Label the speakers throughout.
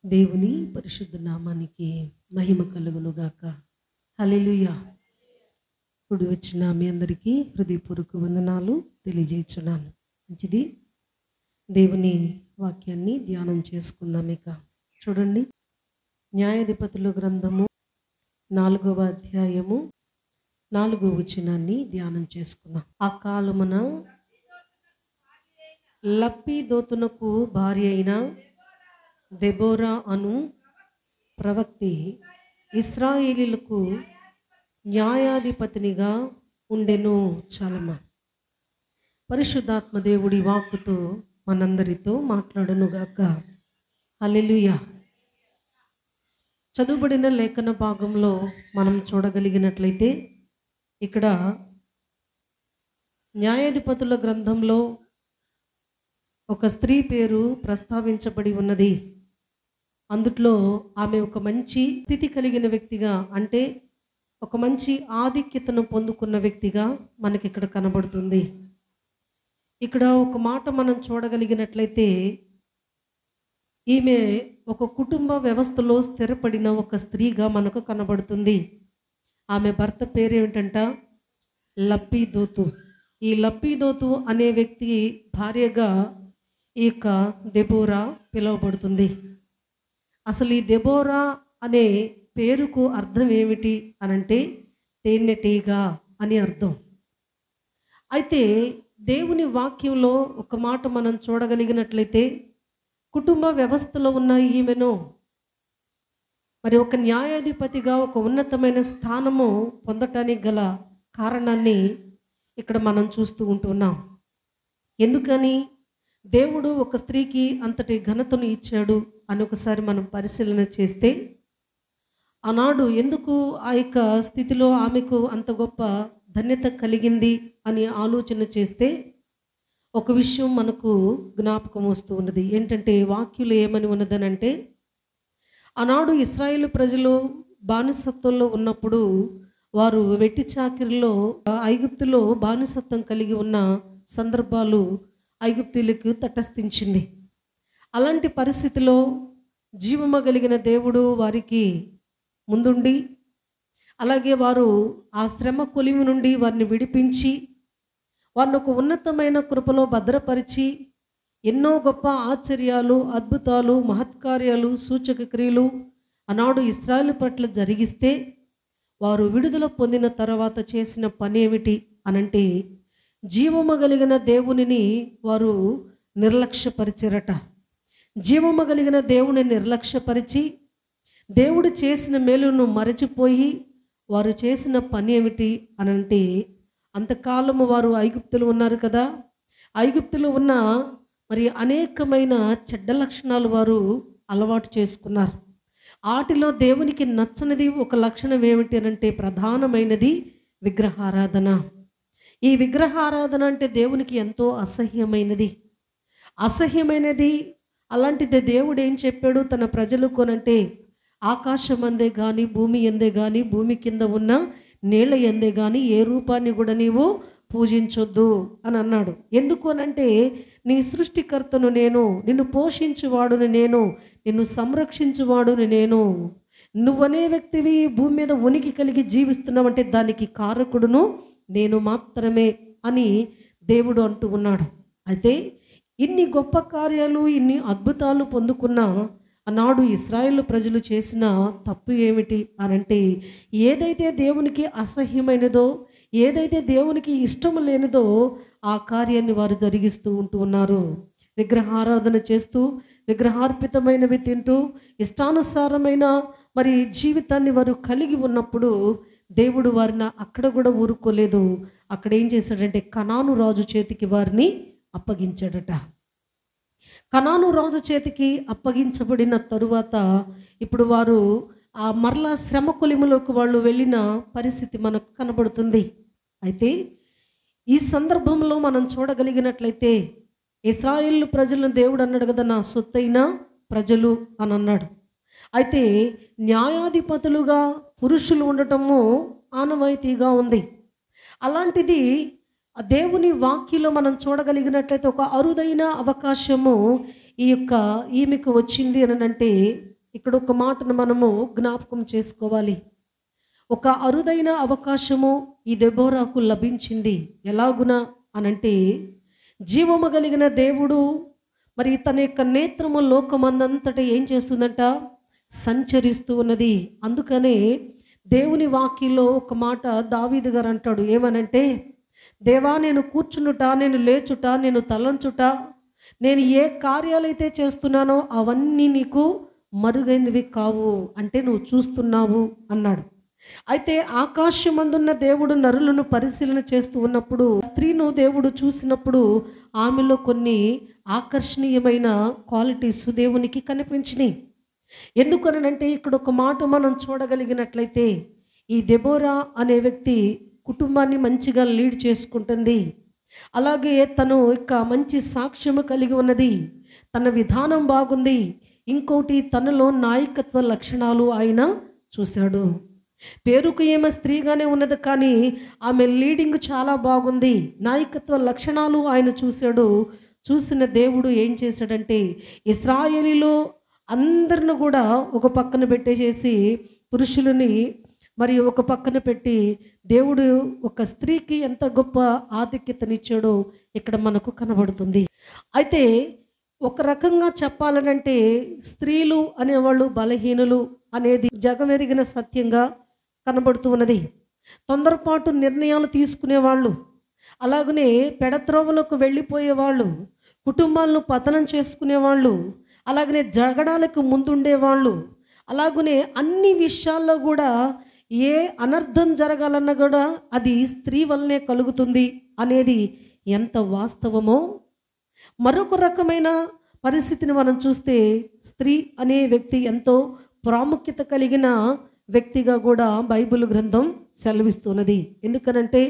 Speaker 1: దేవుని పరిశుద్ధ నామానికి మహిమ కలుగునుగాక. హల్లెలూయా. కూడి వచ్చిన మీ అందరికీ హృదయపూర్వక వందనాలు తెలియజేస్తున్నాను. మంచిది, దేవుని వాక్యాన్ని ధ్యానం చేసుకుందాం. ఇక చూడండి, న్యాయాధిపతుల గ్రంథము 4వ అధ్యాయము 4వ వచనాన్ని ధ్యానం చేసుకుందాం. ఆ కాలమున లప్పీదోతునకు భార్య అయిన దెబోరా అను ప్రవక్తి ఇశ్రాయేలీయులకు న్యాయాధిపతినిగా ఉండెను. చాలమ్మా. పరిశుద్ధాత్మ దేవుడి వాక్కుతో మనందరితో మాట్లాడునుగాక. హల్లెలూయా. చదువుబడిన లేఖన భాగంలో మనం చూడగలిగినట్లయితే ఇక్కడ న్యాయాధిపతుల గ్రంథంలో ఒక స్త్రీ పేరు ప్రస్తావించబడి ఉన్నది. అందుట్లో ఆమె ఒక మంచి స్థితి కలిగిన వ్యక్తిగా, అంటే ఒక మంచి ఆధిక్యతను పొందుకున్న వ్యక్తిగా మనకి ఇక్కడ కనబడుతుంది. ఇక్కడ ఒక మాట మనం చూడగలిగినట్లయితే ఈమె ఒక కుటుంబ వ్యవస్థలో స్థిరపడిన ఒక స్త్రీగా మనకు కనబడుతుంది. ఆమె భర్త పేరు ఏమిటంట? లప్పీదోతు. ఈ లప్పీదోతు అనే వ్యక్తి భార్యగా ఈ యొక్క దెబోరా పిలువబడుతుంది. అసలు ఈ దెబోరా అనే పేరుకు అర్థం ఏమిటి అనంటే తేనెటీగా అని అర్థం. అయితే దేవుని వాక్యంలో ఒక మాట మనం చూడగలిగినట్లయితే కుటుంబ వ్యవస్థలో ఉన్న ఈమెను మరి ఒక న్యాయాధిపతిగా ఒక ఉన్నతమైన స్థానము పొందటానికి గల కారణాన్ని ఇక్కడ మనం చూస్తూ ఉంటున్నాం. ఎందుకని దేవుడు ఒక స్త్రీకి అంతటి ఘనతను ఇచ్చాడు అని ఒకసారి మనం పరిశీలన చేస్తే, ఆనాడు ఎందుకు ఆ యొక్క స్థితిలో ఆమెకు అంత గొప్ప ధన్యత కలిగింది అని ఆలోచన చేస్తే ఒక విషయం మనకు జ్ఞాపకం వస్తూ ఉన్నది. ఏంటంటే వాక్యులు ఏమని ఉన్నదనంటే, ఆనాడు ఇశ్రాయేలు ప్రజలు బానిసత్వంలో ఉన్నప్పుడు వారు వెట్టి చాకిరిలో ఐగుప్తులో బానిసత్వం కలిగి ఉన్న సందర్భాలు ఐగుప్తీయులకు తటస్థించింది. అలాంటి పరిస్థితిలో జీవము కలిగిన దేవుడు వారికి ముందుండి, అలాగే వారు ఆ శ్రమ కొలిమి నుండి వారిని విడిపించి వారిని ఒక ఉన్నతమైన కృపలో భద్రపరిచి ఎన్నో గొప్ప ఆశ్చర్యాలు, అద్భుతాలు, మహత్కార్యాలు, సూచక క్రియలు ఆనాడు ఇశ్రాయేలు పట్ల జరిగిస్తే వారు విడుదల పొందిన తర్వాత చేసిన పని ఏమిటి అనంటే జీవము కలిగిన దేవునిని వారు నిర్లక్ష్యపరిచారట. జీవము కలిగిన దేవుని నిర్లక్ష్యపరిచి దేవుడు చేసిన మేలును మరచిపోయి వారు చేసిన పని ఏమిటి అనంటే, అంతకాలము వారు ఐగుప్తులు ఉన్నారు కదా, ఐగుప్తులు ఉన్న మరి అనేకమైన చెడ్డ లక్షణాలు వారు అలవాటు చేసుకున్నారు. వాటిలో దేవునికి నచ్చనిది ఒక లక్షణం ఏమిటి అనంటే ప్రధానమైనది విగ్రహారాధన. ఈ విగ్రహారాధన అంటే దేవునికి ఎంతో అసహ్యమైనది. అలాంటిది దేవుడు ఏం చెప్పాడు తన ప్రజలకు అనంటే, ఆకాశం అందే కానీ, భూమి ఎందే కానీ, భూమి కింద ఉన్న నీళ్ళ ఎందే కానీ ఏ రూపాన్ని కూడా నీవు పూజించొద్దు అని అన్నాడు. ఎందుకు అనంటే, నీ సృష్టికర్తను నేను, నిన్ను పోషించువాడుని నేను, నిన్ను సంరక్షించువాడుని నేను, నువ్వనే వ్యక్తివి భూమి మీద ఉనికి కలిగి జీవిస్తున్నావంటే దానికి కారకుడును నేను మాత్రమే అని దేవుడు అంటూ ఉన్నాడు. అయితే ఇన్ని గొప్ప కార్యాలు, ఇన్ని అద్భుతాలు పొందుకున్న ఆనాడు ఇశ్రాయేలు ప్రజలు చేసిన తప్పు ఏమిటి అనంటే, ఏదైతే దేవునికి అసహ్యమైనదో, ఏదైతే దేవునికి ఇష్టం లేనిదో ఆ కార్యాన్ని వారు జరిగిస్తూ ఉంటూ ఉన్నారు. విగ్రహారాధన చేస్తూ, విగ్రహార్పితమైనవి తింటూ, ఇష్టానుసారమైన మరి జీవితాన్ని వారు కలిగి ఉన్నప్పుడు దేవుడు వారిని అక్కడ కూడా ఊరుకోలేదు. అక్కడ ఏం చేశాడంటే కనాను రాజు చేతికి వారిని అప్పగించాడట. కనాను రాజు చేతికి అప్పగించబడిన తరువాత ఇప్పుడు వారు ఆ మరలా శ్రమ కొలిములోకి వాళ్ళు వెళ్ళిన పరిస్థితి మనకు కనబడుతుంది. అయితే ఈ సందర్భంలో మనం చూడగలిగినట్లయితే ఇశ్రాయేలు ప్రజలను దేవుడు అన్నాడు కదా, నా సొత్తైన ప్రజలు అని అన్నాడు. అయితే న్యాయాధిపతులుగా పురుషులు ఉండటము ఆనవాయితీగా ఉంది. అలాంటిది దేవుని వాక్యంలో మనం చూడగలిగినట్లయితే ఒక అరుదైన అవకాశము ఈమెకు వచ్చింది అని అంటే, ఇక్కడ ఒక మాటను మనము జ్ఞాపకం చేసుకోవాలి. ఒక అరుదైన అవకాశము ఈ దెబోరాకు లభించింది. ఎలాగున అనంటే, జీవము కలిగిన దేవుడు మరి తన యొక్క నేత్రము లోకమందంతటా ఏం చేస్తుందంట, సంచరిస్తూ ఉన్నది. అందుకనే దేవుని వాక్యంలో ఒక మాట దావీదు గారు అంటాడు. ఏమనంటే, దేవా, నేను కూర్చునుట, నేను లేచుట, నేను తలంచుట, నేను ఏ కార్యాలైతే చేస్తున్నానో అవన్నీ నీకు మరుగైనవి కావు, అంటే నువ్వు చూస్తున్నావు అన్నాడు. అయితే ఆకాశమందున్న దేవుడు నరులను పరిశీలన చేస్తూ ఉన్నప్పుడు, స్త్రీను దేవుడు చూసినప్పుడు ఆమెలో కొన్ని ఆకర్షణీయమైన క్వాలిటీస్ దేవునికి కనిపించినాయి. ఎందుకనంటే, ఇక్కడ ఒక మాట మనం చూడగలిగినట్లయితే, ఈ దెబోరా అనే వ్యక్తి కుటుంబాన్ని మంచిగా లీడ్ చేసుకుంటుంది. అలాగే తను యొక్క మంచి సాక్ష్యము కలిగి ఉన్నది. తన విధానం బాగుంది. ఇంకోటి, తనలో నాయకత్వ లక్షణాలు ఆయన చూశాడు. పేరుకు ఏమో స్త్రీగానే ఉన్నది, కానీ ఆమె లీడింగ్ చాలా బాగుంది. నాయకత్వ లక్షణాలు ఆయన చూశాడు. చూసిన దేవుడు ఏం చేశాడంటే, ఇశ్రాయేలీలో అందరిని కూడా ఒక పక్కన పెట్టేసేసి, పురుషులని మరి ఒక పక్కన పెట్టి, దేవుడు ఒక స్త్రీకి ఎంత గొప్ప ఆధిక్యతనిచ్చాడో ఇక్కడ మనకు కనబడుతుంది. అయితే ఒక రకంగా చెప్పాలనంటే, స్త్రీలు అనేవాళ్ళు బలహీనులు అనేది జగమెరిగిన సత్యంగా కనబడుతూ ఉన్నది. తొందరపాటు నిర్ణయాలు తీసుకునేవాళ్ళు, అలాగనే పెడత్రోవలకు వెళ్ళిపోయేవాళ్ళు, కుటుంబాలను పతనం చేసుకునేవాళ్ళు, అలాగనే జగడాలకు ముందుండేవాళ్ళు, అలాగనే అన్ని విషయాల్లో కూడా ఏ అనర్థం జరగాలన్నా కూడా అది స్త్రీ వల్లనే కలుగుతుంది అనేది ఎంత వాస్తవమో, మరొక రకమైన పరిస్థితిని మనం చూస్తే, స్త్రీ అనే వ్యక్తి ఎంతో ప్రాముఖ్యత కలిగిన వ్యక్తిగా కూడా బైబిల్ గ్రంథం సెలవిస్తున్నది. ఎందుకనంటే,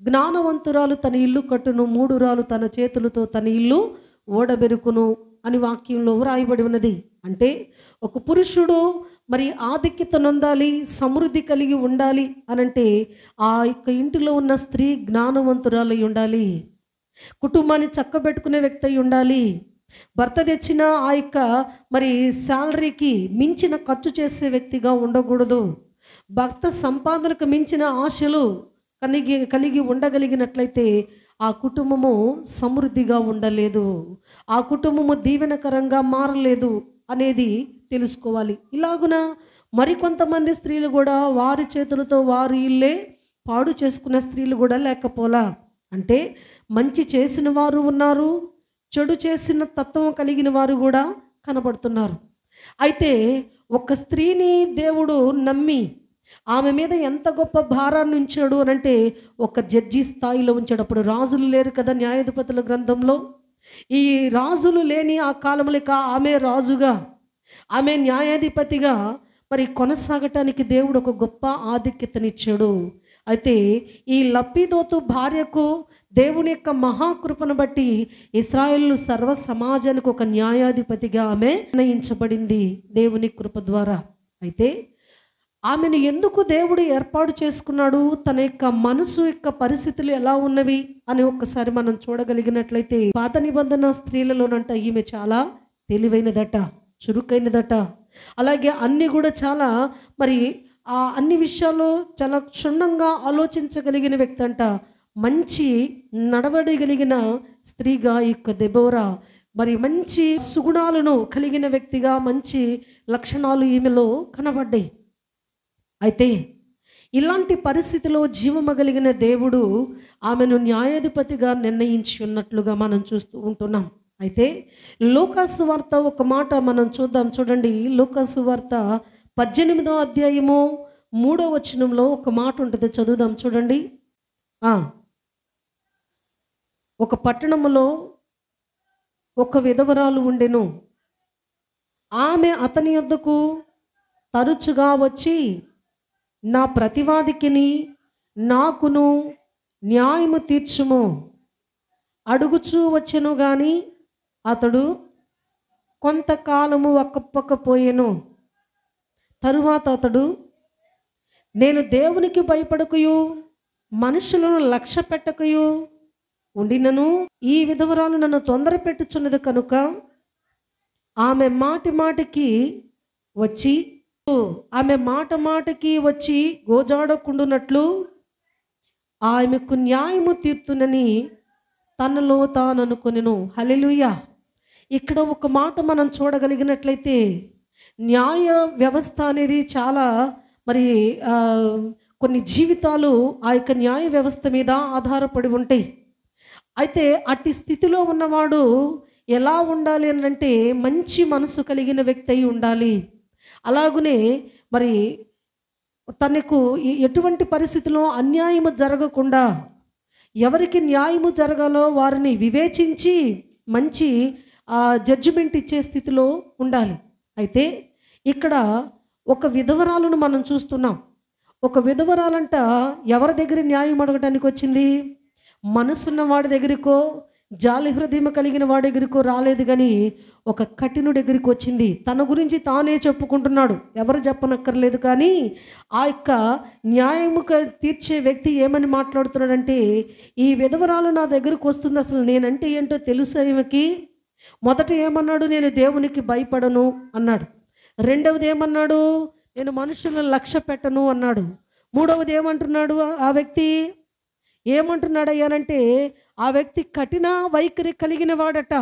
Speaker 1: జ్ఞానవంతురాలు తన ఇల్లు కట్టును, మూఢురాలు తన చేతులతో తన ఇల్లు ఓడబెరుకును అని వాక్యంలో వ్రాయబడి ఉన్నది. అంటే ఒక పురుషుడు మరి ఆధిక్యత నొందాలి, సమృద్ధి కలిగి ఉండాలి అనంటే, ఆ యొక్క ఇంటిలో ఉన్న స్త్రీ జ్ఞానవంతురాలై ఉండాలి, కుటుంబాన్ని చక్కబెట్టుకునే వ్యక్తి అయి ఉండాలి, భర్త తెచ్చిన ఆ యొక్క మరి శాలరీకి మించిన ఖర్చు చేసే వ్యక్తిగా ఉండకూడదు, భర్త సంపాదనకు మించిన ఆశలు కలిగి ఉండగలిగినట్లయితే ఆ కుటుంబము సమృద్ధిగా ఉండలేదు, ఆ కుటుంబము దీవెనకరంగా మారలేదు అనేది తెలుసుకోవాలి. ఇలాగున మరికొంతమంది స్త్రీలు కూడా వారి చేతులతో వారి ఇల్లే పాడు చేసుకున్న స్త్రీలు కూడా లేకపోలా. అంటే మంచి చేసిన వారు ఉన్నారు, చెడు చేసిన తత్వం కలిగిన వారు కూడా కనబడుతున్నారు. అయితే ఒక స్త్రీని దేవుడు నమ్మి ఆమె మీద ఎంత గొప్ప భారాన్ని ఉంచాడు అనంటే, ఒక జడ్జి స్థాయిలో ఉంచాడు. అప్పుడు రాజులు లేరు కదా న్యాయాధిపతుల గ్రంథంలో. ఈ రాజులు లేని ఆ కాలంలో ఆమె రాజుగా, ఆమె న్యాయాధిపతిగా మరి కొనసాగటానికి దేవుడు ఒక గొప్ప ఆధిక్యతనిచ్చాడు. అయితే ఈ లప్పిదోతు భార్యకు దేవుని యొక్క మహాకృపను బట్టి ఇశ్రాయేలు సర్వ సమాజానికి ఒక న్యాయాధిపతిగా ఆమె నిర్ణయించబడింది దేవుని కృప ద్వారా. అయితే ఆమెను ఎందుకు దేవుడు ఏర్పాటు చేసుకున్నాడు, తన యొక్క మనసు యొక్క పరిస్థితులు ఎలా ఉన్నవి అని ఒక్కసారి మనం చూడగలిగినట్లయితే, పాత నిబంధన స్త్రీలలోనంట ఈమె చాలా తెలివైనదట, చురుకైనదట. అలాగే అన్ని కూడా చాలా మరి ఆ అన్ని విషయాల్లో చాలా క్షుణ్ణంగా ఆలోచించగలిగిన వ్యక్తి అంట. మంచి నడవడిగలిగిన స్త్రీగా ఈ యొక్క దెబోరా మరి మంచి సుగుణాలను కలిగిన వ్యక్తిగా మంచి లక్షణాలు ఈమెలో కనబడ్డాయి. అయితే ఇలాంటి పరిస్థితిలో జీవమగలిగిన దేవుడు ఆమెను న్యాయాధిపతిగా నిర్ణయించి ఉన్నట్లుగా మనం చూస్తూ ఉంటున్నాం. అయితే లూకాసు వార్త ఒక మాట మనం చూద్దాం. చూడండి, లూకాసు వార్త 18వ అధ్యాయము 3వ వచనంలో ఒక మాట ఉంటుంది, చదువుదాం. చూడండి. ఒక పట్టణములో ఒక విధవరాలు ఉండెను. ఆమె అతని యొద్దకు తరచుగా వచ్చి, నా ప్రతివాదికిని నాకును న్యాయము తీర్చుము అడుగుచూ వచ్చెను. గాని అతడు కొంతకాలము ఒక్కపోయెను. తరువాత అతడు, నేను దేవునికి భయపడకయు మనుషులను లక్ష్య పెట్టకయు ఉండినను, ఈ విధవరాలు నన్ను తొందర పెట్టుచున్నది కనుక ఆమె మాటి మాటికి వచ్చి ఆమె మాట మాటకి వచ్చి గోజాడకుండునట్లు ఆమెకు న్యాయము తీర్తునని తనలో తాను అనుకొనెను. హల్లెలూయా. ఇక్కడ ఒక మాట మనం చూడగలిగినట్లయితే న్యాయ వ్యవస్థ అనేది చాలా మరి కొన్ని జీవితాలు ఆ యొక్క న్యాయ వ్యవస్థ మీద ఆధారపడి ఉంటాయి. అయితే అట్టి స్థితిలో ఉన్నవాడు ఎలా ఉండాలి అని అంటే మంచి మనసు కలిగిన వ్యక్తి అయి ఉండాలి. అలాగునే మరి తనకు ఎటువంటి పరిస్థితిలో అన్యాయము జరగకుండా ఎవరికి న్యాయము జరగాలో వారిని వివేచించి మంచి జడ్జిమెంట్ ఇచ్చే స్థితిలో ఉండాలి. అయితే ఇక్కడ ఒక విధవరాలను మనం చూస్తున్నాం. ఒక విధవరాలంట ఎవరి దగ్గర న్యాయం అడగటానికి వచ్చింది? మనసున్న వాడి దగ్గరికో జాలి హృదయం కలిగిన వాడి దగ్గరికో రాలేదు, కానీ ఒక కఠినుడి దగ్గరికి వచ్చింది. తన గురించి తానే చెప్పుకుంటున్నాడు, ఎవరు చెప్పనక్కర్లేదు. కానీ ఆ యొక్క న్యాయము తీర్చే వ్యక్తి ఏమని మాట్లాడుతున్నాడంటే, ఈ విధవరాలు నా దగ్గరకు వస్తుంది, అసలు నేనంటే ఏంటో తెలుసా ఈమెకి. మొదట ఏమన్నాడు? నేను దేవునికి భయపడను అన్నాడు. రెండవది ఏమన్నాడు? నేను మనుషులను లక్ష్య పెట్టను అన్నాడు. మూడవది ఏమంటున్నాడు? ఆ వ్యక్తి ఏమంటున్నాడు అయ్యానంటే, ఆ వ్యక్తి కఠిన వైఖరి కలిగిన వాడట.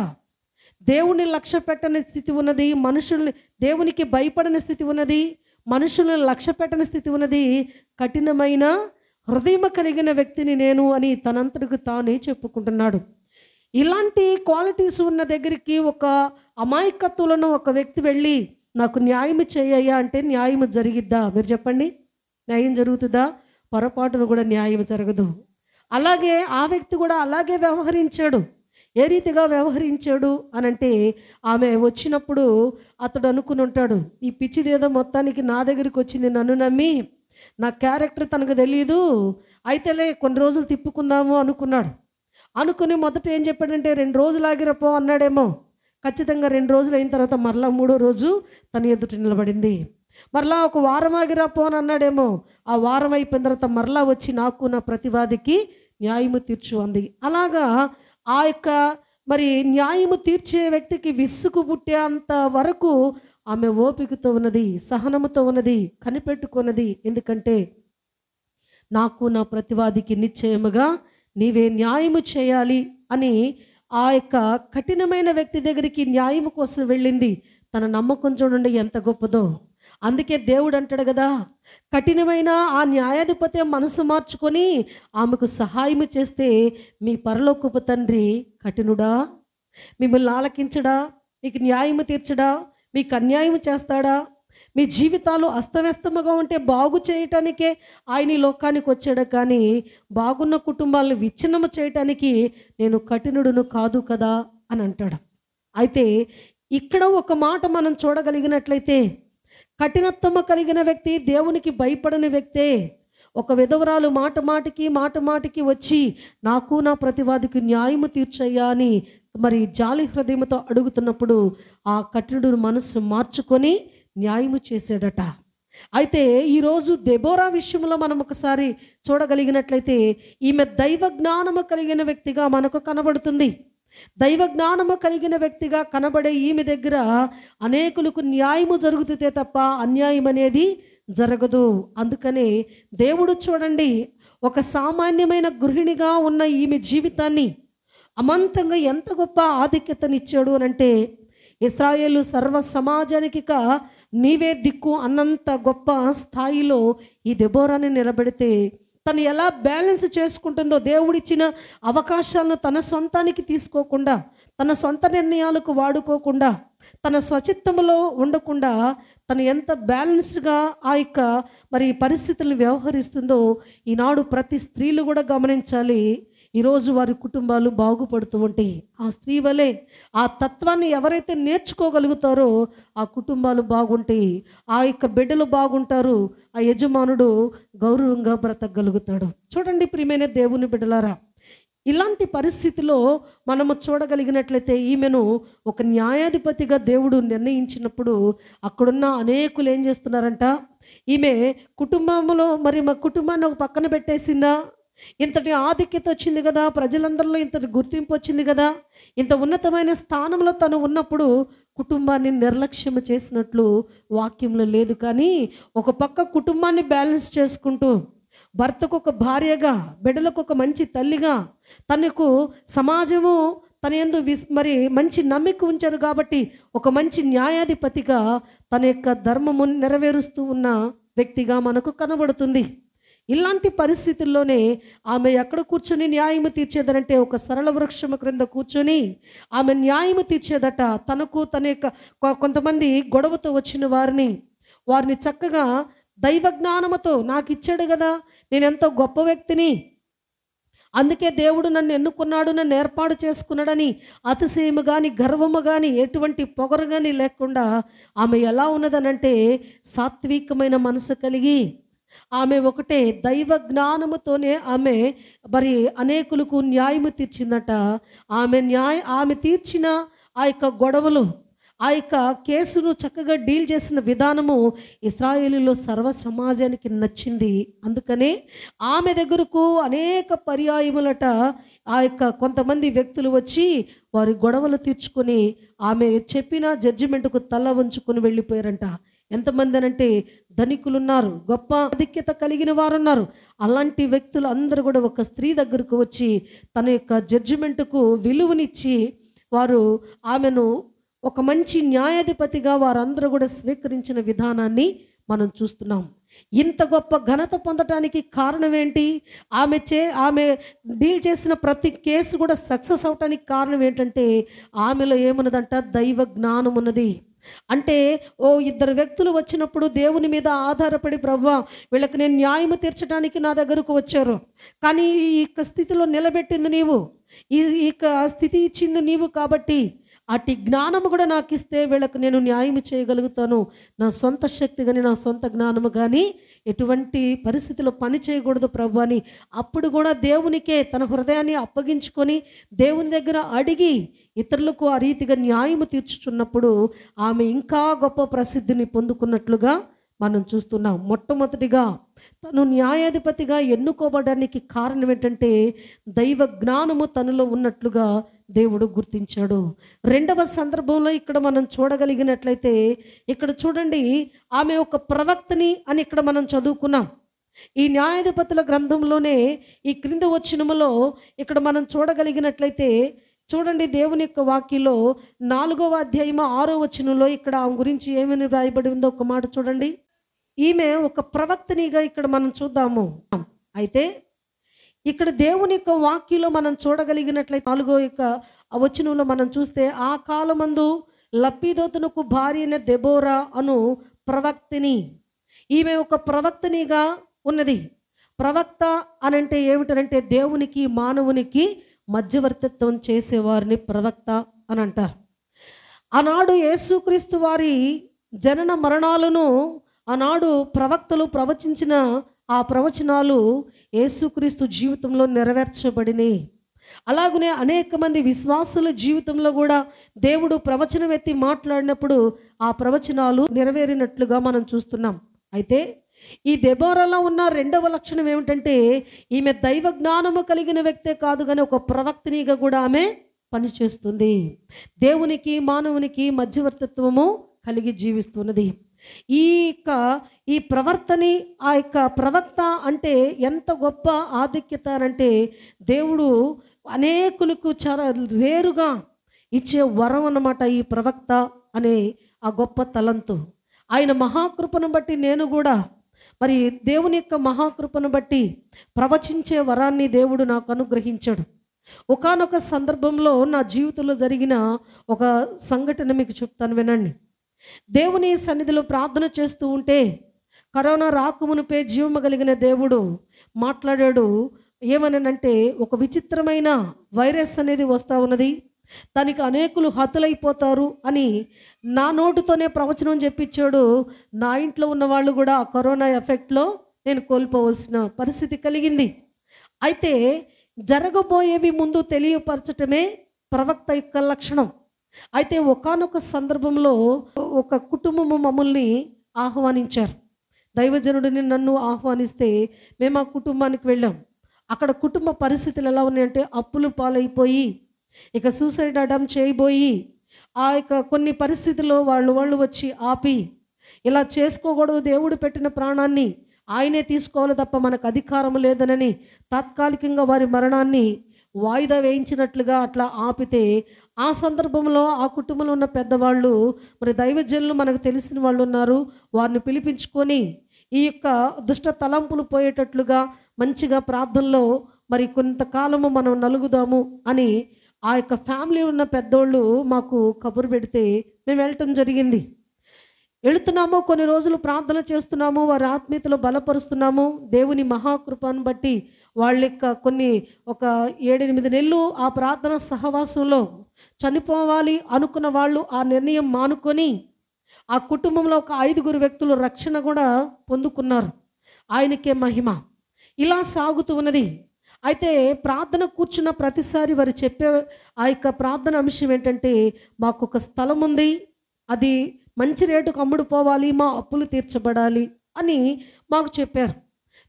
Speaker 1: దేవుణ్ణి లక్ష్య పెట్టని స్థితి ఉన్నది, మనుషుల్ని దేవునికి భయపడని స్థితి ఉన్నది, మనుషులను లక్ష్య పెట్టని స్థితి ఉన్నది. కఠినమైన హృదయం కలిగిన వ్యక్తిని నేను అని తనంతటికి తానే చెప్పుకుంటున్నాడు. ఇలాంటి క్వాలిటీస్ ఉన్న దగ్గరికి ఒక అమాయకత్వంలో ఒక వ్యక్తి వెళ్ళి నాకు న్యాయం చేయ్యా అంటే న్యాయం జరిగిద్దా? మీరు చెప్పండి. న్యాయం జరుగుతుందా? పొరపాటును కూడా న్యాయం జరగదు. అలాగే ఆ వ్యక్తి కూడా అలాగే వ్యవహరించాడు. ఏ రీతిగా వ్యవహరించాడు అనంటే, ఆమె వచ్చినప్పుడు అతడు అనుకుని ఉంటాడు, ఈ పిచ్చిదేదో మొత్తానికి నా దగ్గరికి వచ్చింది, నన్ను నమ్మి, నా క్యారెక్టర్ తనకు తెలియదు, అయితేలే కొన్ని రోజులు తిప్పుకుందాము అనుకున్నాడు. అనుకుని మొదట ఏం చెప్పాడంటే 2 రోజులు ఆగిరపో అన్నాడేమో. ఖచ్చితంగా 2 రోజులు అయిన తర్వాత మరలా 3వ రోజు తన ఎదుట నిలబడింది. మరలా ఒక వారం ఆగిరాపో అని అన్నాడేమో. ఆ వారం అయిపోయిన తర్వాత మరలా వచ్చి నాకు నా ప్రతివాదికి న్యాయము తీర్చు అంది. అలాగా ఆ యొక్క మరి న్యాయము తీర్చే వ్యక్తికి విసుగు పుట్టే అంత వరకు ఆమె ఓపికతో ఉన్నది, సహనముతో ఉన్నది, కనిపెట్టుకున్నది. ఎందుకంటే నాకు నా ప్రతివాదికి నిశ్చయముగా నీవే న్యాయము చేయాలి అని ఆ యొక్క కఠినమైన వ్యక్తి దగ్గరికి న్యాయము కోసం వెళ్ళింది. తన నమ్మకం చూడండి ఎంత గొప్పదో. అందుకే దేవుడు అంటాడు కదా, కఠినమైన ఆ న్యాయాధిపతి మనసు మార్చుకొని ఆమెకు సహాయం చేస్తే మీ పరలోకపు తండ్రి కఠినుడా? మిమ్మల్ని ఆలకించడా? మీకు న్యాయము తీర్చడా? మీకు అన్యాయం చేస్తాడా? మీ జీవితాలు అస్తవ్యస్తముగా ఉంటే బాగు చేయటానికే ఆయన ఈ లోకానికి వచ్చాడు, కానీ బాగున్న కుటుంబాలను విచ్ఛిన్నము చేయటానికి నేను కఠినుడును కాదు కదా అని అంటాడు. అయితే ఇక్కడ ఒక మాట మనం చూడగలిగినట్లయితే, కఠినత్వము కలిగిన వ్యక్తి దేవునికి భయపడని వ్యక్తే. ఒక విధవరాలు మాట మాటికి వచ్చి నాకు నా ప్రతివాదికి న్యాయము తీర్చయ్యా అని మరి జాలి హృదయంతో అడుగుతున్నప్పుడు ఆ కఠినుడు మనస్సు మార్చుకొని న్యాయము చేశాడట. అయితే ఈరోజు దెబోరా విషయంలో మనం ఒకసారి చూడగలిగినట్లయితే, ఈమె దైవ జ్ఞానము కలిగిన వ్యక్తిగా మనకు కనబడుతుంది. దైవ జ్ఞానము కలిగిన వ్యక్తిగా కనబడే ఈమె దగ్గర అనేకులకు న్యాయము జరుగుతుందే తప్ప అన్యాయం అనేది జరగదు. అందుకనే దేవుడు చూడండి, ఒక సామాన్యమైన గృహిణిగా ఉన్న ఈమె జీవితాన్ని అమంతంగా ఎంత గొప్ప ఆధిక్యతనిచ్చాడు అనంటే, ఇశ్రాయేలు సర్వ సమాజానికి నీవే దిక్కు అన్నంత గొప్ప స్థాయిలో ఈ దెబోరాని నిలబెడితే తను ఎలా బ్యాలెన్స్ చేసుకుంటుందో, దేవుడిచ్చిన అవకాశాలను తన సొంతానికి తీసుకోకుండా, తన సొంత నిర్ణయాలకు వాడుకోకుండా, తన స్వచిత్తములో ఉండకుండా తను ఎంత బ్యాలెన్స్గా ఆ యొక్క మరి పరిస్థితులను వ్యవహరిస్తుందో ఈనాడు ప్రతి స్త్రీలు కూడా గమనించాలి. ఈరోజు వారి కుటుంబాలు బాగుపడుతూ ఉంటాయి. ఆ స్త్రీ వలె ఆ తత్వాన్ని ఎవరైతే నేర్చుకోగలుగుతారో ఆ కుటుంబాలు బాగుంటాయి, ఆ యొక్క బిడ్డలు బాగుంటారు, ఆ యజమానుడు గౌరవంగా బ్రతకగలుగుతాడు. చూడండి ప్రియమైన దేవుని బిడ్డలారా, ఇలాంటి పరిస్థితిలో మనము చూడగలిగినట్లయితే ఈమెను ఒక న్యాయాధిపతిగా దేవుడు నిర్ణయించినప్పుడు అక్కడున్న అనేకులు ఏం చేస్తున్నారంట, ఈమె కుటుంబంలో మరి మా కుటుంబాన్ని ఒక పక్కన పెట్టేసిందా, ఇంతటి ఆధిక్యత వచ్చింది కదా, ప్రజలందరిలో ఇంతటి గుర్తింపు వచ్చింది కదా, ఇంత ఉన్నతమైన స్థానంలో తను ఉన్నప్పుడు కుటుంబాన్ని నిర్లక్ష్యం చేసినట్లు వాక్యంలో లేదు. కానీ ఒక పక్క కుటుంబాన్ని బ్యాలెన్స్ చేసుకుంటూ, భర్తకు ఒక భార్యగా, బిడ్డలకు ఒక మంచి తల్లిగా, తనకు సమాజము తన యందు మరి మంచి నమ్మిక ఉంచారు కాబట్టి ఒక మంచి న్యాయాధిపతిగా తన యొక్క ధర్మము నెరవేరుస్తూ ఉన్న వ్యక్తిగా మనకు కనబడుతుంది. ఇలాంటి పరిస్థితుల్లోనే ఆమె ఎక్కడ కూర్చొని న్యాయము తీర్చేదనంటే ఒక సరళ వృక్షము క్రింద కూర్చొని ఆమె న్యాయము తీర్చేదట. తనకు తన యొక్క కొంతమంది గొడవతో వచ్చిన వారిని చక్కగా దైవ జ్ఞానముతో, నాకు ఇచ్చాడు కదా, నేను ఎంతో గొప్ప వ్యక్తిని, అందుకే దేవుడు నన్ను ఎన్నుకున్నాడు, నన్ను ఏర్పాటు చేసుకున్నాడని అతిశయము కానీ గర్వము కానీ ఎటువంటి పొగరు కానీ లేకుండా ఆమె ఎలా ఉన్నదనంటే సాత్వికమైన మనసు కలిగి ఆమె ఒకటే దైవ జ్ఞానముతోనే ఆమె మరి అనేకులకు న్యాయము తీర్చిందట. ఆమె తీర్చిన ఆ యొక్క గొడవలు, ఆ యొక్క కేసును చక్కగా డీల్ చేసిన విధానము ఇశ్రాయేలులో సర్వ సమాజానికి నచ్చింది. అందుకనే ఆమె దగ్గరకు అనేక పర్యాయములట ఆ యొక్క కొంతమంది వ్యక్తులు వచ్చి వారి గొడవలు తీర్చుకొని ఆమె చెప్పిన జడ్జిమెంట్కు తల వంచుకొని వెళ్ళిపోయారంట. ఎంతమంది అనంటే ధనికులు ఉన్నారు, గొప్ప ఆధిక్యత కలిగిన వారు ఉన్నారు. అలాంటి వ్యక్తులు అందరూ కూడా ఒక స్త్రీ దగ్గరకు వచ్చి తన యొక్క జడ్జిమెంట్కు విలువనిచ్చి వారు ఆమెను ఒక మంచి న్యాయాధిపతిగా వారందరూ కూడా స్వీకరించిన విధానాన్ని మనం చూస్తున్నాం. ఇంత గొప్ప ఘనత పొందటానికి కారణం ఏంటి? ఆమె డీల్ చేసిన ప్రతి కేసు కూడా సక్సెస్ అవటానికి కారణం ఏంటంటే ఆమెలో ఏమున్నదంట, దైవ జ్ఞానం ఉన్నది. అంటే ఇద్దరు వ్యక్తులు వచ్చినప్పుడు దేవుని మీద ఆధారపడి, ప్రభువా వీళ్ళకి నేను న్యాయం తీర్చడానికి నా దగ్గరకు వచ్చారు, కానీ ఈ యొక్క స్థితిలో నిలబెట్టింది నీవు, ఈ స్థితి ఇచ్చింది నీవు, కాబట్టి అటు జ్ఞానము కూడా నాకు ఇస్తే వీళ్ళకు నేను న్యాయం చేయగలుగుతాను. నా సొంత శక్తి కానీ నా సొంత జ్ఞానము కానీ ఎటువంటి పరిస్థితిలో పని చేయకూడదు ప్రభు అని అప్పుడు కూడా దేవునికే తన హృదయాన్ని అప్పగించుకొని దేవుని దగ్గర అడిగి ఇతరులకు ఆ రీతిగా న్యాయము తీర్చుచున్నప్పుడు ఆమె ఇంకా గొప్ప ప్రసిద్ధిని పొందుకున్నట్లుగా మనం చూస్తున్నాం. మొట్టమొదటిగా తను న్యాయాధిపతిగా ఎన్నుకోబడడానికి కారణం ఏంటంటే దైవ జ్ఞానము తనలో ఉన్నట్లుగా దేవుడు గుర్తించాడు. రెండవ సందర్భంలో ఇక్కడ మనం చూడగలిగినట్లయితే, ఇక్కడ చూడండి, ఆమె ఒక ప్రవక్తని అని ఇక్కడ మనం చదువుకున్నాం. ఈ న్యాయాధిపతుల గ్రంథంలోనే ఈ క్రింద వచనములో ఇక్కడ మనం చూడగలిగినట్లయితే చూడండి, దేవుని యొక్క వాక్యంలో 4వ అధ్యాయము 6వ వచనంలో ఇక్కడ ఆమె గురించి ఏమని రాయబడి ఉందో ఒక మాట చూడండి. ఈమె ఒక ప్రవక్తనిగా ఇక్కడ మనం చూద్దాము. అయితే ఇక్కడ దేవుని యొక్క వాక్యంలో మనం చూడగలిగినట్లయితే 4వ యొక్క వచనంలో మనం చూస్తే, ఆ కాలమందు లప్పీదోతునకు భార్య అయిన దెబోరా అను ప్రవక్తిని, ఈమె ఒక ప్రవక్తనిగా ఉన్నది. ప్రవక్త అనంటే ఏమిటనంటే దేవునికి మానవునికి మధ్యవర్తిత్వం చేసేవారిని ప్రవక్త అని అంటారు. ఆనాడు యేసుక్రీస్తు వారి జనన మరణాలను ఆనాడు ప్రవక్తలు ప్రవచించిన ఆ ప్రవచనాలు యేసుక్రీస్తు జీవితంలో నెరవేర్చబడినాయి. అలాగనే అనేక మంది విశ్వాసుల జీవితంలో కూడా దేవుడు ప్రవచనం ఎత్తి మాట్లాడినప్పుడు ఆ ప్రవచనాలు నెరవేరినట్లుగా మనం చూస్తున్నాం. అయితే ఈ దెబోరాలో ఉన్న రెండవ లక్షణం ఏమిటంటే, ఈమె దైవ జ్ఞానము కలిగిన వ్యక్తే కాదు కానీ ఒక ప్రవక్తనిగా కూడా ఆమె పనిచేస్తుంది. దేవునికి మానవునికి మధ్యవర్తిత్వము కలిగి జీవిస్తున్నది. ఈ ప్రవర్తని, ఆ యొక్క ప్రవక్త అంటే ఎంత గొప్ప ఆధిక్యత అంటే దేవుడు అనేకులకు చాలా రేరుగా ఇచ్చే వరం అన్నమాట ఈ ప్రవక్త అనే ఆ గొప్ప తలంతు. ఆయన మహాకృపను బట్టి నేను కూడా మరి దేవుని యొక్క మహాకృపను బట్టి ప్రవచించే వరాన్ని దేవుడు నాకు అనుగ్రహించాడు. ఒకానొక సందర్భంలో నా జీవితంలో జరిగిన ఒక సంఘటన మీకు చెప్తాను, వినండి. దేవుని సన్నిధిలో ప్రార్థన చేస్తూ ఉంటే కరోనా రాకమునుపే జీవము కలిగిన దేవుడు మాట్లాడాడు. ఏమనంటే, ఒక విచిత్రమైన వైరస్ అనేది వస్తూ ఉన్నది, దానికి అనేకులు హతులైపోతారు అని నా నోటుతోనే ప్రవచనం చెప్పించాడు. నా ఇంట్లో ఉన్న వాళ్ళు కూడా ఆ కరోనా ఎఫెక్ట్లో నేను కోల్పోవలసిన పరిస్థితి కలిగింది. అయితే జరగబోయేవి ముందు తెలియపరచటమే ప్రవక్త యొక్క లక్షణం. అయితే ఒకానొక సందర్భంలో ఒక కుటుంబము మమ్మల్ని ఆహ్వానించారు. దైవజనుడిని నన్ను ఆహ్వానిస్తే మేము ఆ కుటుంబానికి వెళ్ళాం. అక్కడ కుటుంబ పరిస్థితులు ఎలా ఉన్నాయంటే అప్పులు పాలైపోయి ఇక సూసైడ్ అటెంప్ట్ చేయబోయి ఆ యొక్క కొన్ని పరిస్థితుల్లో వాళ్ళు వచ్చి ఆపి ఇలా చేసుకోకూడదు, దేవుడు పెట్టిన ప్రాణాన్ని ఆయనే తీసుకోవాలి తప్ప మనకు అధికారం లేదనని తాత్కాలికంగా వారి మరణాన్ని వాయిదా వేయించినట్లుగా అట్లా ఆపితే ఆ సందర్భంలో ఆ కుటుంబంలో ఉన్న పెద్దవాళ్ళు మరి దైవజనులు మనకు తెలిసిన వాళ్ళు ఉన్నారు, వారిని పిలిపించుకొని ఈ యొక్క దుష్ట తలంపులు పోయేటట్లుగా మంచిగా ప్రార్థనలో మరి కొంతకాలము మనం నలుగుదాము అని ఆ యొక్క ఫ్యామిలీ ఉన్న పెద్దోళ్ళు మాకు కబురు పెడితే మేము వెళ్ళటం జరిగింది. వెళుతున్నాము, కొన్ని రోజులు ప్రార్థన చేస్తున్నాము, వారి ఆత్మీయతలో బలపరుస్తున్నాము. దేవుని మహాకృపను బట్టి వాళ్ళ యొక్క ఒక 7-8 నెలలు ఆ ప్రార్థన సహవాసంలో చనిపోవాలి అనుకున్న వాళ్ళు ఆ నిర్ణయం మానుకొని ఆ కుటుంబంలో ఒక 5 వ్యక్తులు రక్షణ కూడా పొందుకున్నారు. ఆయనకే మహిమ. ఇలా సాగుతూ ఉన్నది. అయితే ప్రార్థన కూర్చున్న ప్రతిసారి వారు చెప్పే ఆ యొక్క ప్రార్థన అంశం ఏంటంటే, మాకు ఒక స్థలం ఉంది, అది మంచి రేటుకు అమ్ముడుపోవాలి, మా అప్పులు తీర్చబడాలి అని మాకు చెప్పారు.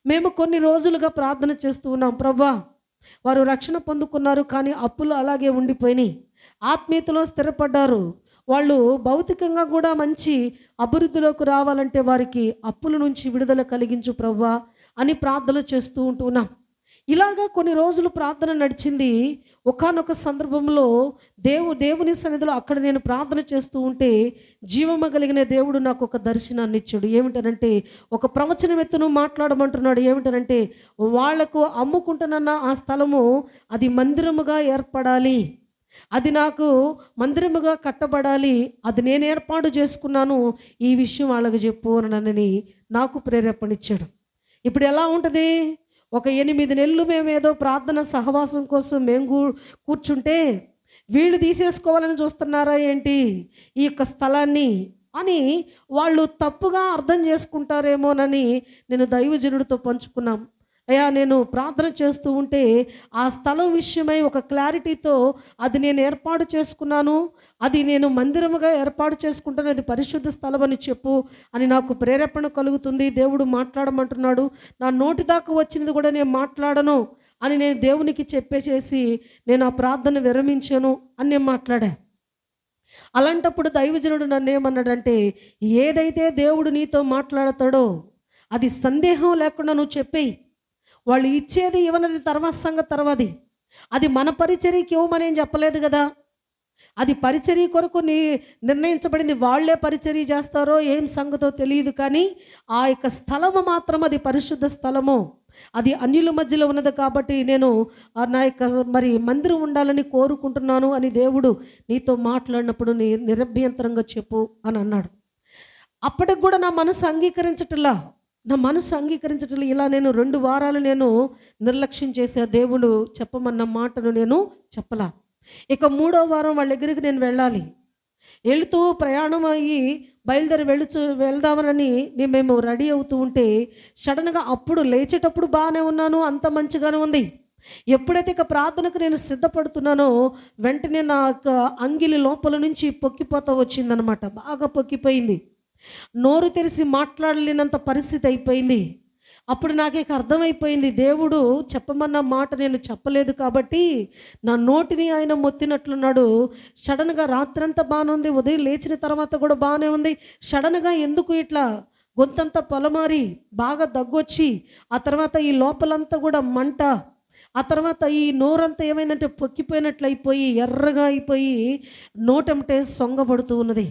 Speaker 1: మేము కొన్ని రోజులుగా ప్రార్థన చేస్తూ ఉన్నాం, ప్రభువా వారు రక్షణ పొందుకున్నారు కానీ అప్పులు అలాగే ఉండిపోయినాయి, ఆత్మీయతలో స్థిరపడ్డారు, వాళ్ళు భౌతికంగా కూడా మంచి అభివృద్ధిలోకి రావాలంటే వారికి అప్పుల నుంచి విడుదల కలిగించు ప్రభువా అని ప్రార్థన చేస్తూ ఉంటున్నాం. ఇలాగా కొన్ని రోజులు ప్రార్థన నడిచింది. ఒకానొక సందర్భంలో దేవుని సన్నిధిలో అక్కడ నేను ప్రార్థన చేస్తూ ఉంటే జీవము కలిగిన దేవుడు నాకు ఒక దర్శనాన్ని ఇచ్చాడు. ఏమిటనంటే, ఒక ప్రవచనం ఎత్తును మాట్లాడమంటున్నాడు. ఏమిటనంటే, వాళ్లకు అమ్ముకుంటున్న ఆ స్థలము అది మందిరముగా ఏర్పడాలి, అది నాకు మందిరముగా కట్టబడాలి, అది నేను ఏర్పాటు చేసుకున్నాను, ఈ విషయం వాళ్ళకి చెప్పు అని నాకు ప్రేరేపణిచ్చాడు. ఇప్పుడు ఎలా ఉంటుంది, ఒక 8 నెలలు మేము ఏదో ప్రార్థన సహవాసం కోసం మేము కూర్చుంటే వీళ్ళు తీసేసుకోవాలని చూస్తున్నారా ఏంటి ఈ యొక్క స్థలాన్ని అని వాళ్ళు తప్పుగా అర్థం చేసుకుంటారేమోనని నేను దైవజనుడితో పంచుకున్నాం. అయ్యా, నేను ప్రార్థన చేస్తూ ఉంటే ఆ స్థలం విషయమై ఒక క్లారిటీతో అది నేను ఏర్పాటు చేసుకున్నాను, అది నేను మందిరముగా ఏర్పాటు చేసుకుంటాను, అది పరిశుద్ధ స్థలం అని చెప్పు అని నాకు ప్రేరేపణ కలుగుతుంది. దేవుడు మాట్లాడమంటున్నాడు, నా నోటి దాకా వచ్చినది కూడా నేను మాట్లాడను అని నేను దేవునికి చెప్పేసేసి నేను ఆ ప్రార్థన విరమించాను అని నేను మాట్లాడా. అలాంటప్పుడు దైవజనుడు నన్ను ఏమన్నాడంటే, ఏదైతే దేవుడు నీతో మాట్లాడతాడో అది సందేహం లేకుండా నువ్వు చెప్పేయి, వాళ్ళు ఇచ్చేది ఇవ్వనది తర్వాత సంగతి తర్వాది, అది మన పరిచర్యకి ఇవ్వమనేం చెప్పలేదు కదా, అది పరిచర్య కొరకు నిర్ణయించబడింది, వాళ్ళే పరిచర్య చేస్తారో ఏం సంగతో తెలియదు కానీ ఆ యొక్క స్థలము మాత్రం అది పరిశుద్ధ స్థలము, అది అన్యుల మధ్యలో ఉన్నది కాబట్టి నేను నా యొక్క మరి మందిరం ఉండాలని కోరుకుంటున్నాను అని దేవుడు నీతో మాట్లాడినప్పుడు నీ నిరభ్యంతరంగా చెప్పు అని అన్నాడు. అప్పటికి కూడా నా మనసు అంగీకరించటంలా ఇలా నేను 2 వారాలు నేను నిర్లక్ష్యం చేసే దేవుడు చెప్పమన్న మాటను నేను చెప్పలా. ఇక 3వ వారం వాళ్ళ దగ్గరికి నేను వెళ్ళాలి. వెళుతూ ప్రయాణం అయ్యి బయలుదేరి వెళ్దామని మేము రెడీ అవుతూ ఉంటే సడన్గా అప్పుడు లేచేటప్పుడు బాగానే ఉన్నాను, అంత మంచిగానే ఉంది. ఎప్పుడైతే ఇక ప్రార్థనకు నేను సిద్ధపడుతున్నానో వెంటనే నా అంగిలి లోపల నుంచి పొక్కిపోతా వచ్చిందనమాట. బాగా పొక్కిపోయింది, నోరు తెరిచి మాట్లాడలేనంత పరిస్థితి అయిపోయింది. అప్పుడు నాకే అర్థమైపోయింది, దేవుడు చెప్పమన్న మాట నేను చెప్పలేదు కాబట్టి నా నోటిని ఆయన మొత్తినట్లున్నాడు. సడన్గా రాత్రంతా బాగానే ఉంది, ఉదయం లేచిన తర్వాత కూడా బాగానే ఉంది, సడన్గా ఎందుకు ఇట్లా గొంతంతా పొలమారి బాగా దగ్గొచ్చి ఆ తర్వాత ఈ లోపలంతా కూడా మంట, ఆ తర్వాత ఈ నోరంతా ఏమైందంటే పొక్కిపోయినట్లు అయిపోయి ఎర్రగా అయిపోయి నోటంటే సొంగబడుతూ ఉన్నది.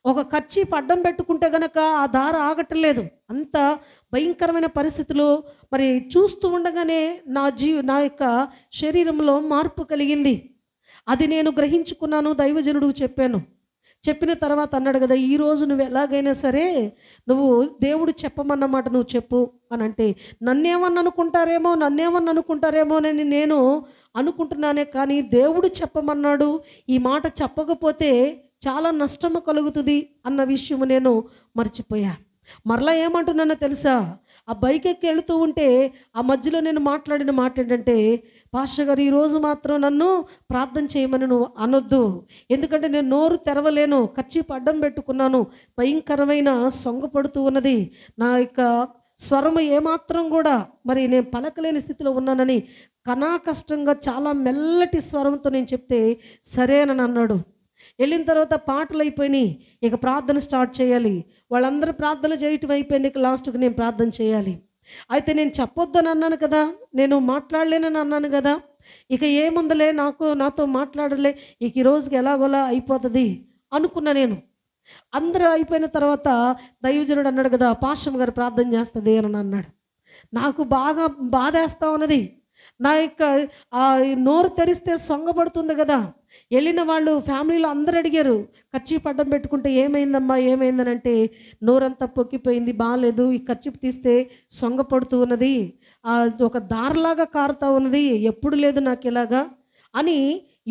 Speaker 1: ఒక కర్చీఫ్ అడ్డం పెట్టుకుంటే గనక ఆ దార ఆగట్లేదు, అంత భయంకరమైన పరిస్థితులు. మరి చూస్తూ ఉండగానే నా యొక్క శరీరంలో మార్పు కలిగింది. అది నేను గ్రహించుకున్నాను, దైవజనుడికి చెప్పాను. చెప్పిన తర్వాత అన్నాడు కదా, ఈరోజు నువ్వు ఎలాగైనా సరే నువ్వు దేవుడు చెప్పమన్నమాట నువ్వు చెప్పు అని అంటే, నన్నేమన్నా అనుకుంటారేమోనని నేను అనుకుంటున్నానే కానీ దేవుడు చెప్పమన్నాడు, ఈ మాట చెప్పకపోతే చాలా నష్టము కలుగుతుంది అన్న విషయము నేను మర్చిపోయా. మరలా ఏమంటున్నానో తెలుసా, ఆ బైక్ ఎక్కి వెళుతూ ఉంటే ఆ మధ్యలో నేను మాట్లాడిన మాట ఏంటంటే, పాస్టర్ గారు ఈరోజు మాత్రం నన్ను ప్రార్థన చేయమని నువ్వు అనొద్దు, ఎందుకంటే నేను నోరు తెరవలేను, కర్చీఫ్ అడ్డం పెట్టుకున్నాను, భయంకరమైన సొంగ పడుతూ ఉన్నది, నా యొక్క స్వరము ఏమాత్రం కూడా మరి నేను పలకలేని స్థితిలో ఉన్నానని కష్టంగా చాలా మెల్లటి స్వరంతో నేను చెప్తే సరేనని అన్నాడు. వెళ్ళిన తర్వాత పాటలు అయిపోయినాయి, ఇక ప్రార్థన స్టార్ట్ చేయాలి. వాళ్ళందరూ ప్రార్థన చేయటం అయిపోయింది, ఇక లాస్ట్కి నేను ప్రార్థన చేయాలి. అయితే నేను చెప్పొద్దని అన్నాను కదా, నేను మాట్లాడలేనని అన్నాను కదా, ఇక ఏముందలే నాతో మాట్లాడలే, ఇక ఈ రోజుకి ఎలాగోలా అయిపోతుంది అనుకున్నా నేను. అందరూ అయిపోయిన తర్వాత దైవజనుడు అన్నాడు కదా, పాస్టమ్ గారు ప్రార్థన చేస్తుంది అని అన్నాడు. నాకు బాగా బాధేస్తా ఉన్నది. నా యొక్క నోరు తెరిస్తే సొంగబడుతుంది కదా. వెళ్ళిన వాళ్ళు ఫ్యామిలీలో అందరూ అడిగారు, కర్చీఫ్ అడ్డం పెట్టుకుంటే ఏమైందమ్మా ఏమైందని అంటే, నోరంతా పొక్కిపోయింది, బాగాలేదు, ఈ కర్చీఫ్ తీస్తే సొంగపడుతూ ఉన్నది, ఒక దారిలాగా కారుతూ ఉన్నది, ఎప్పుడు లేదు నాకు ఇలాగా అని.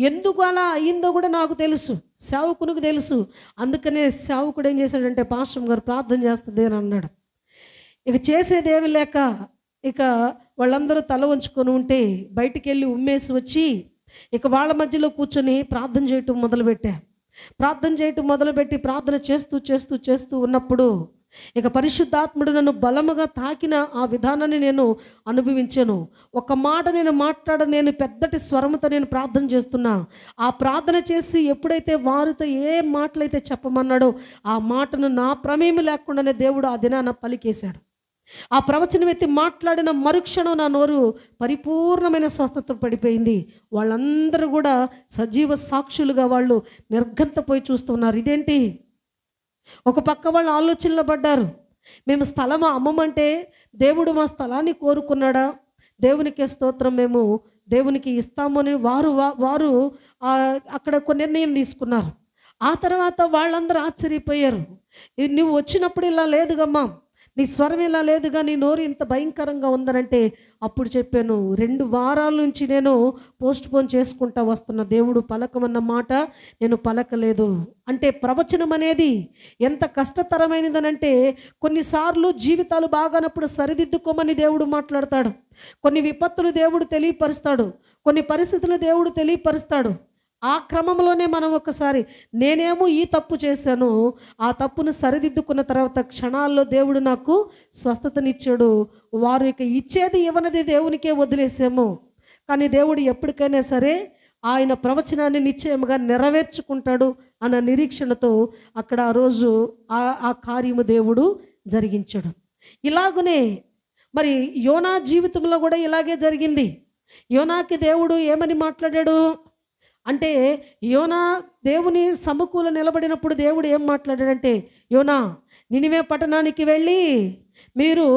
Speaker 1: ఎందుకు అలా అయ్యిందో కూడా నాకు తెలుసు, సేవకునికి తెలుసు. అందుకనే సేవకుడు ఏం చేశాడంటే, పాస్టమ్ గారు ప్రార్థన చేస్తుంది అని అన్నాడు. ఇక చేసేదేమి లేక ఇక వాళ్ళందరూ తల వంచుకొని ఉంటే బయటికి వెళ్ళి ఉమ్మేసి వచ్చి ఇక వాళ్ళ మధ్యలో కూర్చొని ప్రార్థన చేయటం మొదలుపెట్టా. ప్రార్థన చేస్తూ ఉన్నప్పుడు ఇక పరిశుద్ధాత్ముడు నన్ను బలముగా తాకిన ఆ విధానాన్ని నేను అనుభవించాను. ఒక మాట నేను నేను పెద్దటి స్వరముతో నేను ప్రార్థన చేస్తున్నా. ఆ ప్రార్థన చేసి ఎప్పుడైతే వారితో ఏ మాటలైతే చెప్పమన్నాడో ఆ మాటను నా ప్రమేయం లేకుండానే దేవుడు ఆ దినాన పలికేశాడు. ఆ ప్రవచనం ఎత్తి మాట్లాడిన మరుక్షణం నా నోరు పరిపూర్ణమైన స్వస్థత పడిపోయింది. వాళ్ళందరూ కూడా సజీవ సాక్షులుగా వాళ్ళు నిర్ఘంతపోయి చూస్తున్నారు. ఇదేంటి? ఒక పక్క వాళ్ళు ఆలోచనలో పడ్డారు, మేము స్థలం అమ్మమంటే దేవుడు మా స్థలాన్ని కోరుకున్నాడా, దేవునికే స్తోత్రం, మేము దేవునికి ఇస్తామని వారు అక్కడ ఒక నిర్ణయం తీసుకున్నారు. ఆ తర్వాత వాళ్ళందరూ ఆశ్చర్యపోయారు, నువ్వు వచ్చినప్పుడు ఇలా లేదుగమ్మా, నీ స్వరం ఇలా లేదుగా, నీ నోరు ఇంత భయంకరంగా ఉందనంటే అప్పుడు చెప్పాను, 2 వారాల నుంచి నేను పోస్ట్పోన్ చేసుకుంటా వస్తున్న, దేవుడు పలకమన్న మాట నేను పలకలేదు. అంటే ప్రవచనం అనేది ఎంత కష్టతరమైనదనంటే, కొన్నిసార్లు జీవితాలు బాగానప్పుడు సరిదిద్దుకోమని దేవుడు మాట్లాడతాడు, కొన్ని విపత్తులు దేవుడు తెలియపరుస్తాడు, కొన్ని పరిస్థితులు దేవుడు తెలియపరుస్తాడు. ఆ క్రమంలోనే మనం ఒకసారి నేనేమో ఈ తప్పు చేశాను, ఆ తప్పును సరిదిద్దుకున్న తర్వాత క్షణాల్లో దేవుడు నాకు స్వస్థతనిచ్చాడు. వారు ఇక ఇచ్చేది ఇవ్వనది దేవునికే వదిలేసాము. కానీ దేవుడు ఎప్పటికైనా సరే ఆయన ప్రవచనాన్ని నిశ్చయముగా నెరవేర్చుకుంటాడు అన్న నిరీక్షణతో అక్కడ ఆ రోజు ఆ కార్యము దేవుడు జరిగించాడు. ఇలాగునే మరి యోనా జీవితంలో కూడా ఇలాగే జరిగింది. యోనాకి దేవుడు ఏమని మాట్లాడాడు అంటే, యోనా దేవుని సముఖంలో నిలబడినప్పుడు దేవుడు ఏం మాట్లాడాడంటే, యోనా నినివే పట్టణానికి వెళ్ళి మీరు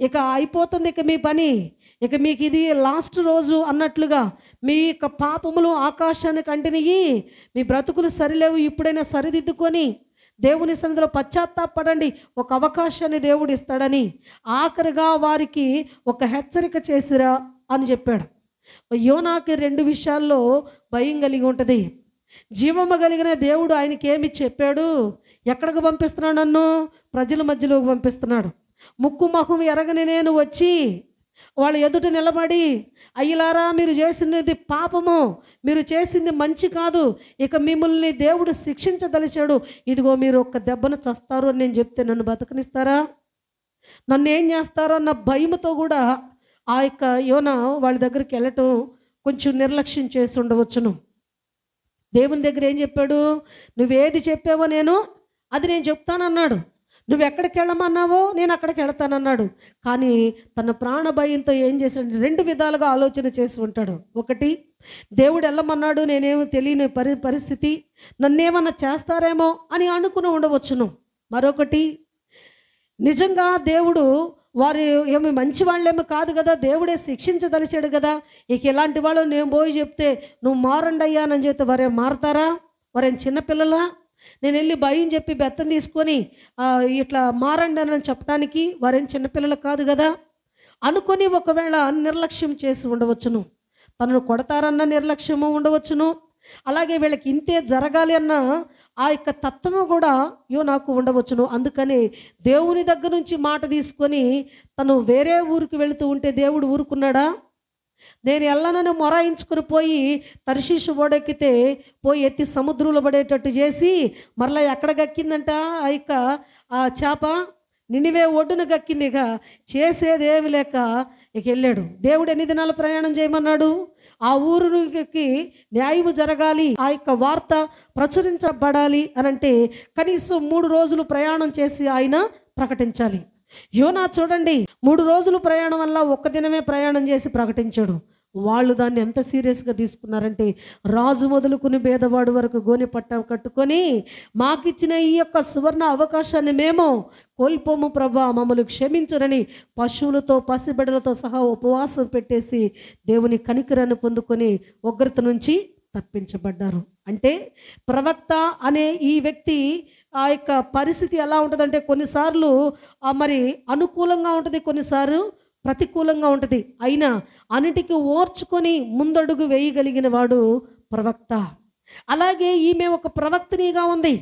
Speaker 1: ఇక అయిపోతుంది, ఇక మీ పని, ఇక మీకు ఇది లాస్ట్ రోజు అన్నట్లుగా మీ యొక్క పాపములు ఆకాశానికి అంటినయి, మీ బ్రతుకులు సరిలేవు, ఇప్పుడైనా సరిదిద్దుకొని దేవుని సన్నిధిలో పశ్చాత్తాపడండి, ఒక అవకాశాన్ని దేవుడు ఇస్తాడని ఆఖరిగా వారికి ఒక హెచ్చరిక చేసిరా అని చెప్పాడు. యోనాకి 2 విషయాల్లో భయం కలిగి ఉంటుంది. జీవము కలిగిన దేవుడు ఆయనకి ఏమి చెప్పాడు, ఎక్కడికి పంపిస్తున్నాడు, నన్ను ప్రజల మధ్యలోకి పంపిస్తున్నాడు. ముక్కు మొహం ఎరగని నేను వచ్చి వాళ్ళ ఎదుట నిలబడి, అయ్యలారా మీరు చేసినది పాపము, మీరు చేసింది మంచి కాదు, ఇక మిమ్మల్ని దేవుడు శిక్షించదలిచాడు, ఇదిగో మీరు ఒక్క దెబ్బను చస్తారు అని నేను చెప్తే నన్ను బతకనిస్తారా, నన్ను ఏం చేస్తారో అన్న భయముతో కూడా ఆ యొక్క యోనా వాళ్ళ దగ్గరికి వెళ్ళటం కొంచెం నిర్లక్ష్యం చేసి ఉండవచ్చును. దేవుని దగ్గర ఏం చెప్పాడు, నువ్వేది చెప్పావో అది నేను చెప్తానన్నాడు, నువ్వు ఎక్కడికి వెళ్ళమన్నావో నేను అక్కడికి వెళతానన్నాడు. కానీ తన ప్రాణ భయంతో ఏం చేశాడు, 2 విధాలుగా ఆలోచన చేసి ఉంటాడు. ఒకటి, దేవుడు వెళ్ళమన్నాడు, నేనేమో తెలియని పరిస్థితి, నన్నేమన్నా చేస్తారేమో అని అనుకుని ఉండవచ్చును. మరొకటి, నిజంగా దేవుడు వారు ఏమి మంచి వాళ్ళేమో కాదు కదా, దేవుడే శిక్షించదలిచాడు కదా, ఇక ఇలాంటి వాళ్ళు నేను పోయి చెప్తే నువ్వు మారండి అయ్యానని చెప్తే వారేం మారతారా, వారేం చిన్నపిల్లలా, నేను వెళ్ళి భయం చెప్పి బెత్తం తీసుకొని ఇట్లా మారండి అని చెప్పడానికి వారేం చిన్నపిల్లలు కాదు కదా అనుకొని ఒకవేళ నిర్లక్ష్యం చేసి ఉండవచ్చును. తనను కొడతారన్న నిర్లక్ష్యము ఉండవచ్చును. అలాగే వీళ్ళకి ఇంతే జరగాలి అన్న ఆ యొక్క తత్వము కూడా నాకు ఉండవచ్చును. అందుకని దేవుని దగ్గర నుంచి మాట తీసుకొని తను వేరే ఊరికి వెళుతూ ఉంటే దేవుడు ఊరుకున్నాడా? నేను ఎల్లనని మొరాయించుకుని పోయి తర్షీషు ఓడెక్కితే పోయి ఎత్తి సముద్రంలో పడేటట్టు చేసి మరలా ఎక్కడ గక్కిందంట ఆ యొక్క ఆ చేప, నినివే ఒడ్డున గక్కిందిగా చేసేదేమి లేక ఇక వెళ్ళాడు. దేవుడు ఎన్ని దినాలు ప్రయాణం చేయమన్నాడు? ఆ ఊరికి న్యాయము జరగాలి, ఆ యొక్క వార్త ప్రచురించబడాలి అని అంటే కనీసం 3 రోజులు ప్రయాణం చేసి ఆయన ప్రకటించాలి. యోనా చూడండి, 3 రోజులు ప్రయాణం వల్ల ఒక్క దినమే ప్రయాణం చేసి ప్రకటించాడు. వాళ్ళు దాన్ని ఎంత సీరియస్గా తీసుకున్నారంటే రాజు మొదలుకుని పేదవాడు వరకు గోనె పట్ట కట్టుకొని మాకిచ్చిన ఈ యొక్క సువర్ణ అవకాశాన్ని మేము కోల్పోము ప్రభా, మమ్మల్ని క్షమించునని పశువులతో పసిబిడ్డలతో సహా ఉపవాసం పెట్టేసి దేవుని కనికరాన్ని పొందుకొని ఉగ్రత నుంచి తప్పించబడ్డారు. అంటే ప్రవక్త అనే ఈ వ్యక్తి ఆ యొక్క పరిస్థితి ఎలా ఉంటుందంటే కొన్నిసార్లు మరి అనుకూలంగా ఉంటుంది, కొన్నిసార్లు ప్రతికూలంగా ఉంటుంది. అయినా అన్నిటికీ ఓర్చుకొని ముందడుగు వేయగలిగిన వాడు ప్రవక్త. అలాగే ఈమె ఒక ప్రవక్తనిగా ఉంది.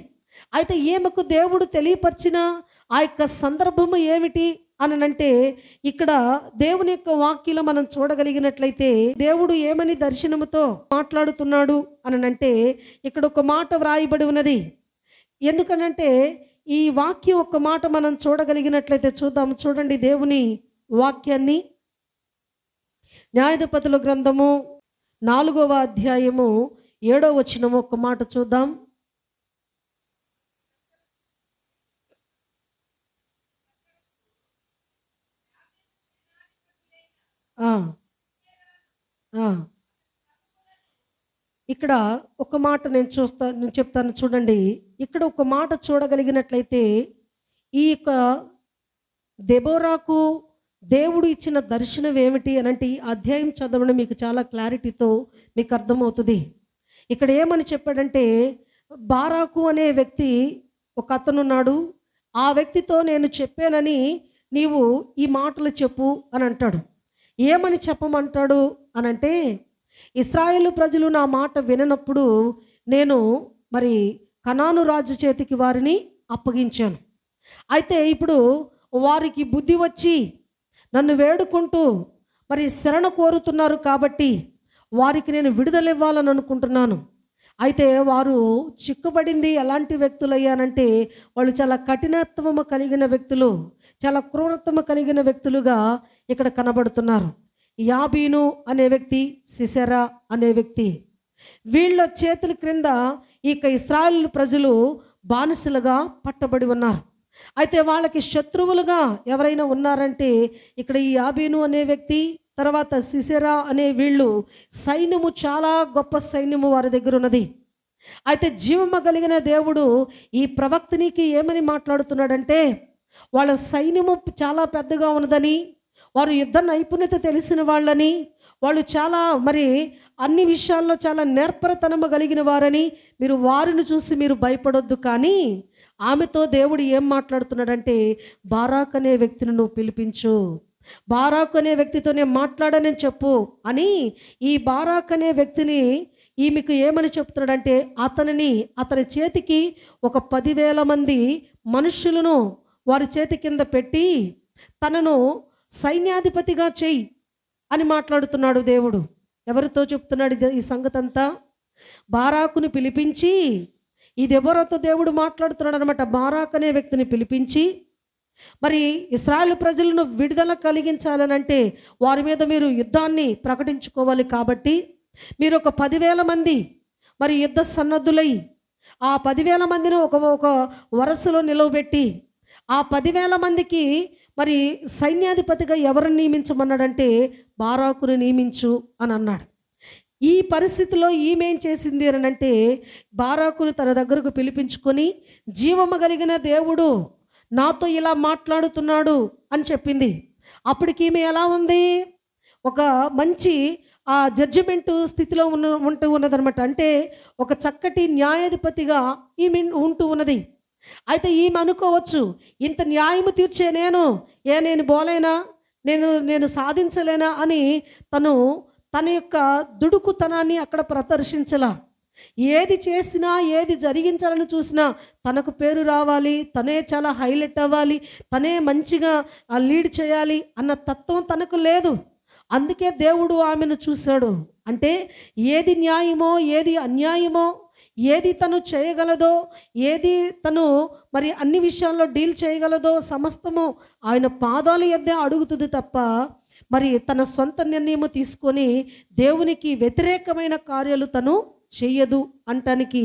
Speaker 1: అయితే ఈమెకు దేవుడు తెలియపరిచిన ఆ యొక్క సందర్భము ఏమిటి అనంటే ఇక్కడ దేవుని యొక్క వాక్యంలో మనం చూడగలిగినట్లయితే దేవుడు ఏమని దర్శనముతో మాట్లాడుతున్నాడు అనంటే ఇక్కడ ఒక మాట వ్రాయబడి ఉన్నది. ఎందుకనంటే ఈ వాక్యం ఒక మాట మనం చూడగలిగినట్లయితే చూద్దాం. చూడండి దేవుని వాక్యాన్ని. న్యాయాధిపతుల గ్రంథము 4వ అధ్యాయము 7వ వచనము ఒక మాట చూద్దాం. ఇక్కడ ఒక మాట నేను చెప్తాను చూడండి. ఇక్కడ ఒక మాట చూడగలిగినట్లయితే ఈ యొక్క దెబోరాకు దేవుడు ఇచ్చిన దర్శనం ఏమిటి అనంటే ఈ అధ్యాయం చదవడం మీకు చాలా క్లారిటీతో మీకు అర్థమవుతుంది. ఇక్కడ ఏమని చెప్పాడంటే బారాకు అనే వ్యక్తి ఒక అతనున్నాడు, ఆ వ్యక్తితో నేను చెప్పానని నీవు ఈ మాటలు చెప్పు అని అంటాడు. ఏమని చెప్పమంటాడు అనంటే ఇశ్రాయేలు ప్రజలు నా మాట విననప్పుడు నేను మరి కనాను రాజు చేతికి వారిని అప్పగించాను. అయితే ఇప్పుడు వారికి బుద్ధి వచ్చి నన్ను వేడుకుంటూ మరి శరణ కోరుతున్నారు కాబట్టి వారికి నేను విడుదల ఇవ్వాలని అనుకుంటున్నాను. అయితే వారు చిక్కుబడింది ఎలాంటి వ్యక్తులయ్యానంటే వాళ్ళు చాలా కఠినత్వము కలిగిన వ్యక్తులు, చాలా క్రూరత్వము కలిగిన వ్యక్తులుగా ఇక్కడ కనబడుతున్నారు. యాబీను అనే వ్యక్తి, సిసెరా అనే వ్యక్తి, వీళ్ళ చేతుల క్రింద ఇక ఇశ్రాయేలు ప్రజలు బానిసలుగా పట్టబడి ఉన్నారు. అయితే వాళ్ళకి శత్రువులుగా ఎవరైనా ఉన్నారంటే ఇక్కడ ఈ యాబీను అనే వ్యక్తి, తర్వాత సిసెరా అనే వీళ్ళు సైన్యము, చాలా గొప్ప సైన్యము వారి దగ్గర ఉన్నది. అయితే జీవము కలిగిన దేవుడు ఈ ప్రవక్తనికి ఏమని మాట్లాడుతున్నాడంటే వాళ్ళ సైన్యము చాలా పెద్దగా ఉన్నదని, వారు యుద్ధ నైపుణ్యత తెలిసిన వాళ్ళని, వాళ్ళు చాలా మరి అన్ని విషయాల్లో చాలా నేర్పరతనము కలిగిన వారని, మీరు వారిని చూసి మీరు భయపడొద్దు. కానీ ఆమెతో దేవుడు ఏం మాట్లాడుతున్నాడంటే బారాక్ అనే వ్యక్తిని నువ్వు పిలిపించు, బారాక్ అనే వ్యక్తితో నేను మాట్లాడనని చెప్పు అని ఈ బారాక్ అనే వ్యక్తిని ఈమెకు ఏమని చెప్తున్నాడంటే అతని చేతికి ఒక 10,000 మంది మనుషులను వారి చేతి కింద పెట్టి తనను సైన్యాధిపతిగా చెయ్యి అని మాట్లాడుతున్నాడు దేవుడు. ఎవరితో చెప్తున్నాడు ఈ సంగతి అంతా? బారాకుని పిలిపించి, ఇది ఎవరితో దేవుడు మాట్లాడుతున్నాడు అనమాట. బారాక్ అనే వ్యక్తిని పిలిపించి మరి ఇశ్రాయేలు ప్రజలను విడుదల కలిగించాలనంటే వారి మీద మీరు యుద్ధాన్ని ప్రకటించుకోవాలి. కాబట్టి మీరు ఒక 10,000 మంది మరి యుద్ధ సన్నద్ధులై ఆ 10,000 మందిని ఒక వరుసలో నిలవబెట్టి ఆ 10,000 మందికి మరి సైన్యాధిపతిగా ఎవరిని నియమించమన్నాడంటే బారాకుని నియమించు అని అన్నాడు. ఈ పరిస్థితిలో ఈమె ఏం చేసింది అని అంటే బారాకుని తన దగ్గరకు పిలిపించుకొని జీవము కలిగిన దేవుడు నాతో ఇలా మాట్లాడుతున్నాడు అని చెప్పింది. అప్పటికి ఈమె ఎలా ఉంది? ఒక మంచి జడ్జిమెంట్ స్థితిలో ఉంటూ ఉన్నదనమాట. అంటే ఒక చక్కటి న్యాయాధిపతిగా ఈమె ఉంటూ ఉన్నది. అయితే ఈమె అనుకోవచ్చు, ఇంత న్యాయము తీర్చే నేను బోలేనా, నేను సాధించలేనా అని తన యొక్క దుడుకుతనాన్ని అక్కడ ప్రదర్శించలా. ఏది చేసినా, ఏది జరిగించాలని చూసినా తనకు పేరు రావాలి, తనే చాలా హైలైట్ అవ్వాలి, తనే మంచిగా లీడ్ చేయాలి అన్న తత్వం తనకు లేదు. అందుకే దేవుడు ఆమెను చూశాడు. అంటే ఏది న్యాయమో, ఏది అన్యాయమో, ఏది తను చేయగలదో, ఏది తను మరి అన్ని విషయాల్లో డీల్ చేయగలదో సమస్తము ఆయన పాదాల యొద్దే అడుగుతుంది తప్ప మరి తన సొంత నిర్ణయం తీసుకొని దేవునికి వ్యతిరేకమైన కార్యాలు తను చెయ్యదు అంటానికి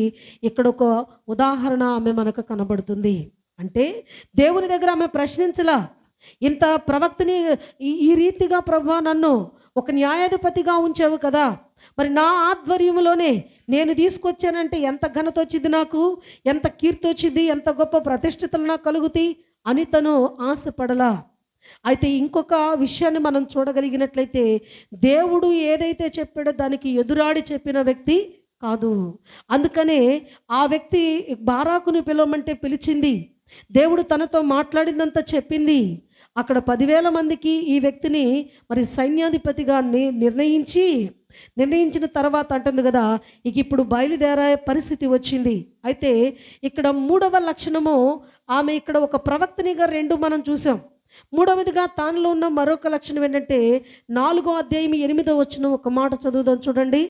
Speaker 1: ఇక్కడ ఒక ఉదాహరణ ఆమె మనకు కనబడుతుంది. అంటే దేవుని దగ్గర ఆమె ప్రశ్నించలా, ఇంత ప్రవక్తని ఈ రీతిగా ప్రభువా నన్ను ఒక న్యాయాధిపతిగా ఉంచావు కదా, మరి నా ఆధ్వర్యంలోనే నేను తీసుకొచ్చానంటే ఎంత ఘనత వచ్చింది, నాకు ఎంత కీర్తి వచ్చింది, ఎంత గొప్ప ప్రతిష్ఠితలు నాకు కలుగుతాయి అని తను ఆశపడలా. అయితే ఇంకొక విషయాన్ని మనం చూడగలిగినట్లయితే దేవుడు ఏదైతే చెప్పాడో దానికి ఎదురాడి చెప్పిన వ్యక్తి కాదు. అందుకనే ఆ వ్యక్తి బారాకుని పిలవమంటే పిలిచింది, దేవుడు తనతో మాట్లాడిందంతా చెప్పింది. అక్కడ 10,000 మందికి ఈ వ్యక్తిని మరి సైన్యాధిపతిగా నిర్ణయించిన తర్వాత అంటుంది కదా, ఇక ఇప్పుడు బయలుదేరే పరిస్థితి వచ్చింది. అయితే ఇక్కడ 3వ లక్షణము ఆమె ఇక్కడ ఒక ప్రవక్తనిగా 2 మనం చూసాం. 3వదిగా తానులో ఉన్న మరొక లక్షణం ఏంటంటే 4వ అధ్యాయం 8వ వచనం ఒక మాట చదువుదాం చూడండి.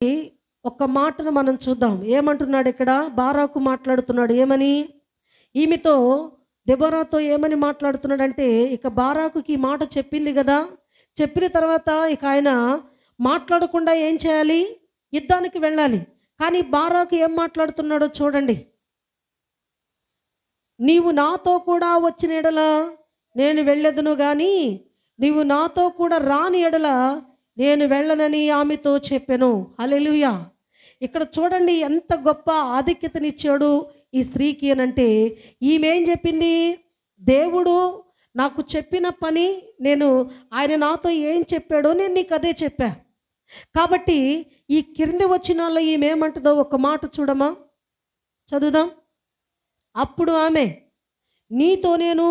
Speaker 1: ఒక మాటను మనం చూద్దాం. ఏమంటున్నాడు ఇక్కడ? బారాకు మాట్లాడుతున్నాడు. ఏమని? ఈమెతో దెబోరాతో ఏమని మాట్లాడుతున్నాడంటే, ఇక బారాకుకి ఈ మాట చెప్పింది కదా, చెప్పిన తర్వాత ఇక ఆయన మాట్లాడకుండా ఏం చేయాలి? యుద్ధానికి వెళ్ళాలి. కానీ బారాకు ఏం మాట్లాడుతున్నాడో చూడండి. నీవు నాతో కూడా వచ్చిన ఎడల నేను వెళ్ళెదను, కానీ నీవు నాతో కూడా రాని ఎడల నేను వెళ్ళనని ఆమెతో చెప్పెను. హల్లెలూయా. ఇక్కడ చూడండి ఎంత గొప్ప ఆధిక్యతనిచ్చాడు ఈ స్త్రీకి అనంటే, ఈమె ఏం చెప్పింది? దేవుడు నాకు చెప్పిన పని, నేను ఆయన నాతో ఏం చెప్పాడో నేను నీకు అదే చెప్పా. కాబట్టి ఈ క్రింది వచనాల్లో ఈమె ఏమంటుందో ఒక మాట చూడమా, చదువుదాం. అప్పుడు ఆమె, నీతో నేను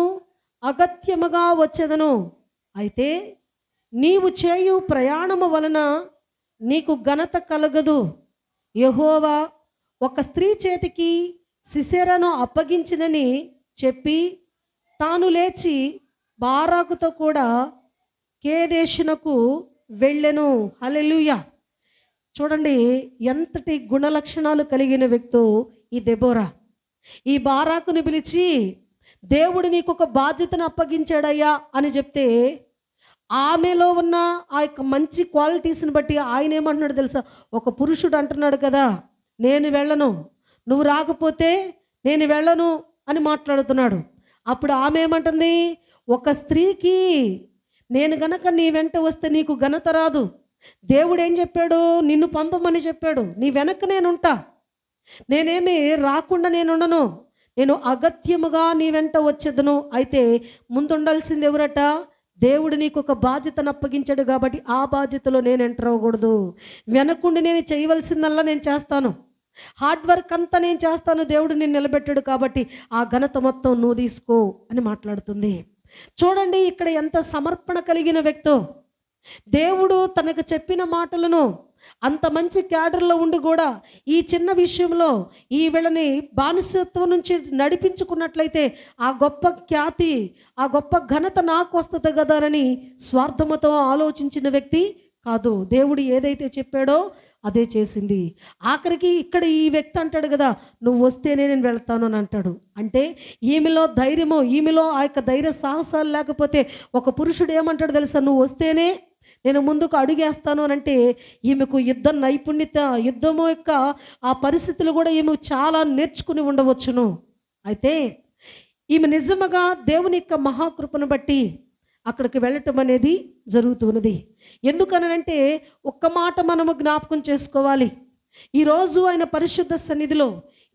Speaker 1: అగత్యముగా వచ్చేదను, అయితే నీవు చేయు ప్రయాణము వలన నీకు ఘనత కలగదు. యెహోవా ఒక స్త్రీ చేతికి సిసెరాను అప్పగించినని చెప్పి తాను లేచి బారాకుతో కూడా కేదేశునకు వెళ్ళెను. హల్లెలూయా. చూడండి ఎంతటి గుణలక్షణాలు కలిగిన వ్యక్తో ఈ దెబోరా. ఈ బారాకుని పిలిచి దేవుడు నీకు ఒక బాధ్యతను అప్పగించాడయ్యా అని చెప్తే, ఆమెలో ఉన్న ఆ యొక్క మంచి క్వాలిటీస్ని బట్టి ఆయన ఏమంటున్నాడు తెలుసా? ఒక పురుషుడు అంటున్నాడు కదా, నేను వెళ్ళను, నువ్వు రాకపోతే నేను వెళ్ళను అని మాట్లాడుతున్నాడు. అప్పుడు ఆమె ఏమంటుంది? ఒక స్త్రీకి నేను గనక నీ వెంట వస్తే నీకు ఘనత రాదు. దేవుడు ఏం చెప్పాడు? నిన్ను పంపమని చెప్పాడు. నీ వెనక నేనుంటా, నేనేమి రాకుండా నేనుండను, నేను అగత్యముగా నీ వెంట వచ్చేదను. అయితే ముందుండాల్సింది ఎవరట? దేవుడు నీకు ఒక బాధ్యతను అప్పగించాడు కాబట్టి ఆ బాధ్యతలో నేను ఎంటర్ అవ్వకూడదు. వెనకుండి నేను చేయవలసిందల్లా నేను చేస్తాను, హార్డ్ వర్క్ అంతా నేను చేస్తాను, దేవుడు నేను నిలబెట్టాడు కాబట్టి ఆ ఘనత మొత్తం నువ్వు తీసుకో అని మాట్లాడుతుంది. చూడండి ఇక్కడ ఎంత సమర్పణ కలిగిన వ్యక్తో. దేవుడు తనకు చెప్పిన మాటలను అంత మంచి క్యాడర్లో ఉండి కూడా ఈ చిన్న విషయంలో ఈ వీళ్ళని బానిసత్వం నుంచి నడిపించుకున్నట్లయితే ఆ గొప్ప ఖ్యాతి, ఆ గొప్ప ఘనత నాకు వస్తుంది కదా అని స్వార్థమతో ఆలోచించిన వ్యక్తి కాదు. దేవుడు ఏదైతే చెప్పాడో అదే చేసింది. ఆఖరికి ఇక్కడ ఈ వ్యక్తి అంటాడు కదా, నువ్వు వస్తేనే నేను వెళ్తాను అని అంటాడు. అంటే ఈమెలో ధైర్యము, ఈమెలో ఆ యొక్క ధైర్య సాహసాలు లేకపోతే ఒక పురుషుడు ఏమంటాడు తెలుసా? నువ్వు వస్తేనే నేను ముందుకు అడుగేస్తాను అని అంటే ఈమెకు యుద్ధ నైపుణ్యత, యుద్ధము యొక్క ఆ పరిస్థితులు కూడా ఈమె చాలా నేర్చుకుని ఉండవచ్చును. అయితే ఈమె నిజముగా దేవుని యొక్క మహాకృపను బట్టి అక్కడికి వెళ్ళటం అనేది జరుగుతున్నది. ఎందుకనంటే ఒక్క మాట మనము జ్ఞాపకం చేసుకోవాలి. ఈరోజు ఆయన పరిశుద్ధ సన్నిధిలో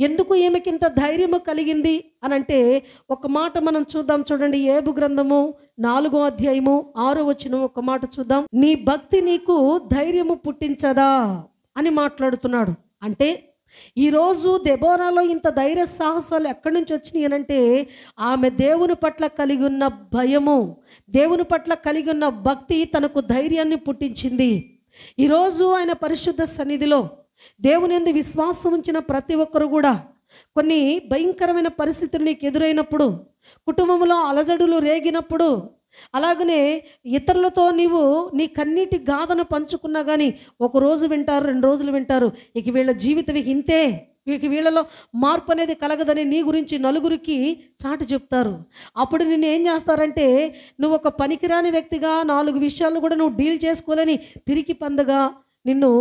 Speaker 1: ఎందుకు ఈమెకింత ధైర్యము కలిగింది అని అంటే ఒక మాట మనం చూద్దాం. చూడండి, ఏబు గ్రంథము 4వ అధ్యాయము 6వ వచనం ఒక మాట చూద్దాం. నీ భక్తి నీకు ధైర్యము పుట్టించదా అని మాట్లాడుతున్నాడు. అంటే ఈరోజు దెబోరాలో ఇంత ధైర్య సాహసాలు ఎక్కడి నుంచి వచ్చినాయి అనంటే ఆమె దేవుని పట్ల కలిగి ఉన్న భయము, దేవుని పట్ల కలిగి ఉన్న భక్తి తనకు ధైర్యాన్ని పుట్టించింది. ఈరోజు ఆయన పరిశుద్ధ సన్నిధిలో దేవుని యందు విశ్వాసం ఉంచిన ప్రతి ఒక్కరు కూడా కొన్ని భయంకరమైన పరిస్థితులు నీకు ఎదురైనప్పుడు, కుటుంబంలో అలజడులు రేగినప్పుడు, అలాగనే ఇతరులతో నీవు నీ కన్నీటి గాథను పంచుకున్నా కానీ 1 రోజు వింటారు, 2 రోజులు వింటారు, ఇక వీళ్ళ జీవితం ఇంతే, వీళ్ళలో మార్పు అనేది కలగదని నీ గురించి నలుగురికి చాటి చెప్తారు. అప్పుడు నిన్ను ఏం చేస్తారంటే, నువ్వు ఒక పనికిరాని వ్యక్తిగా 4 విషయాలు కూడా నువ్వు డీల్ చేసుకోలేని పిరికి పందగా నిన్ను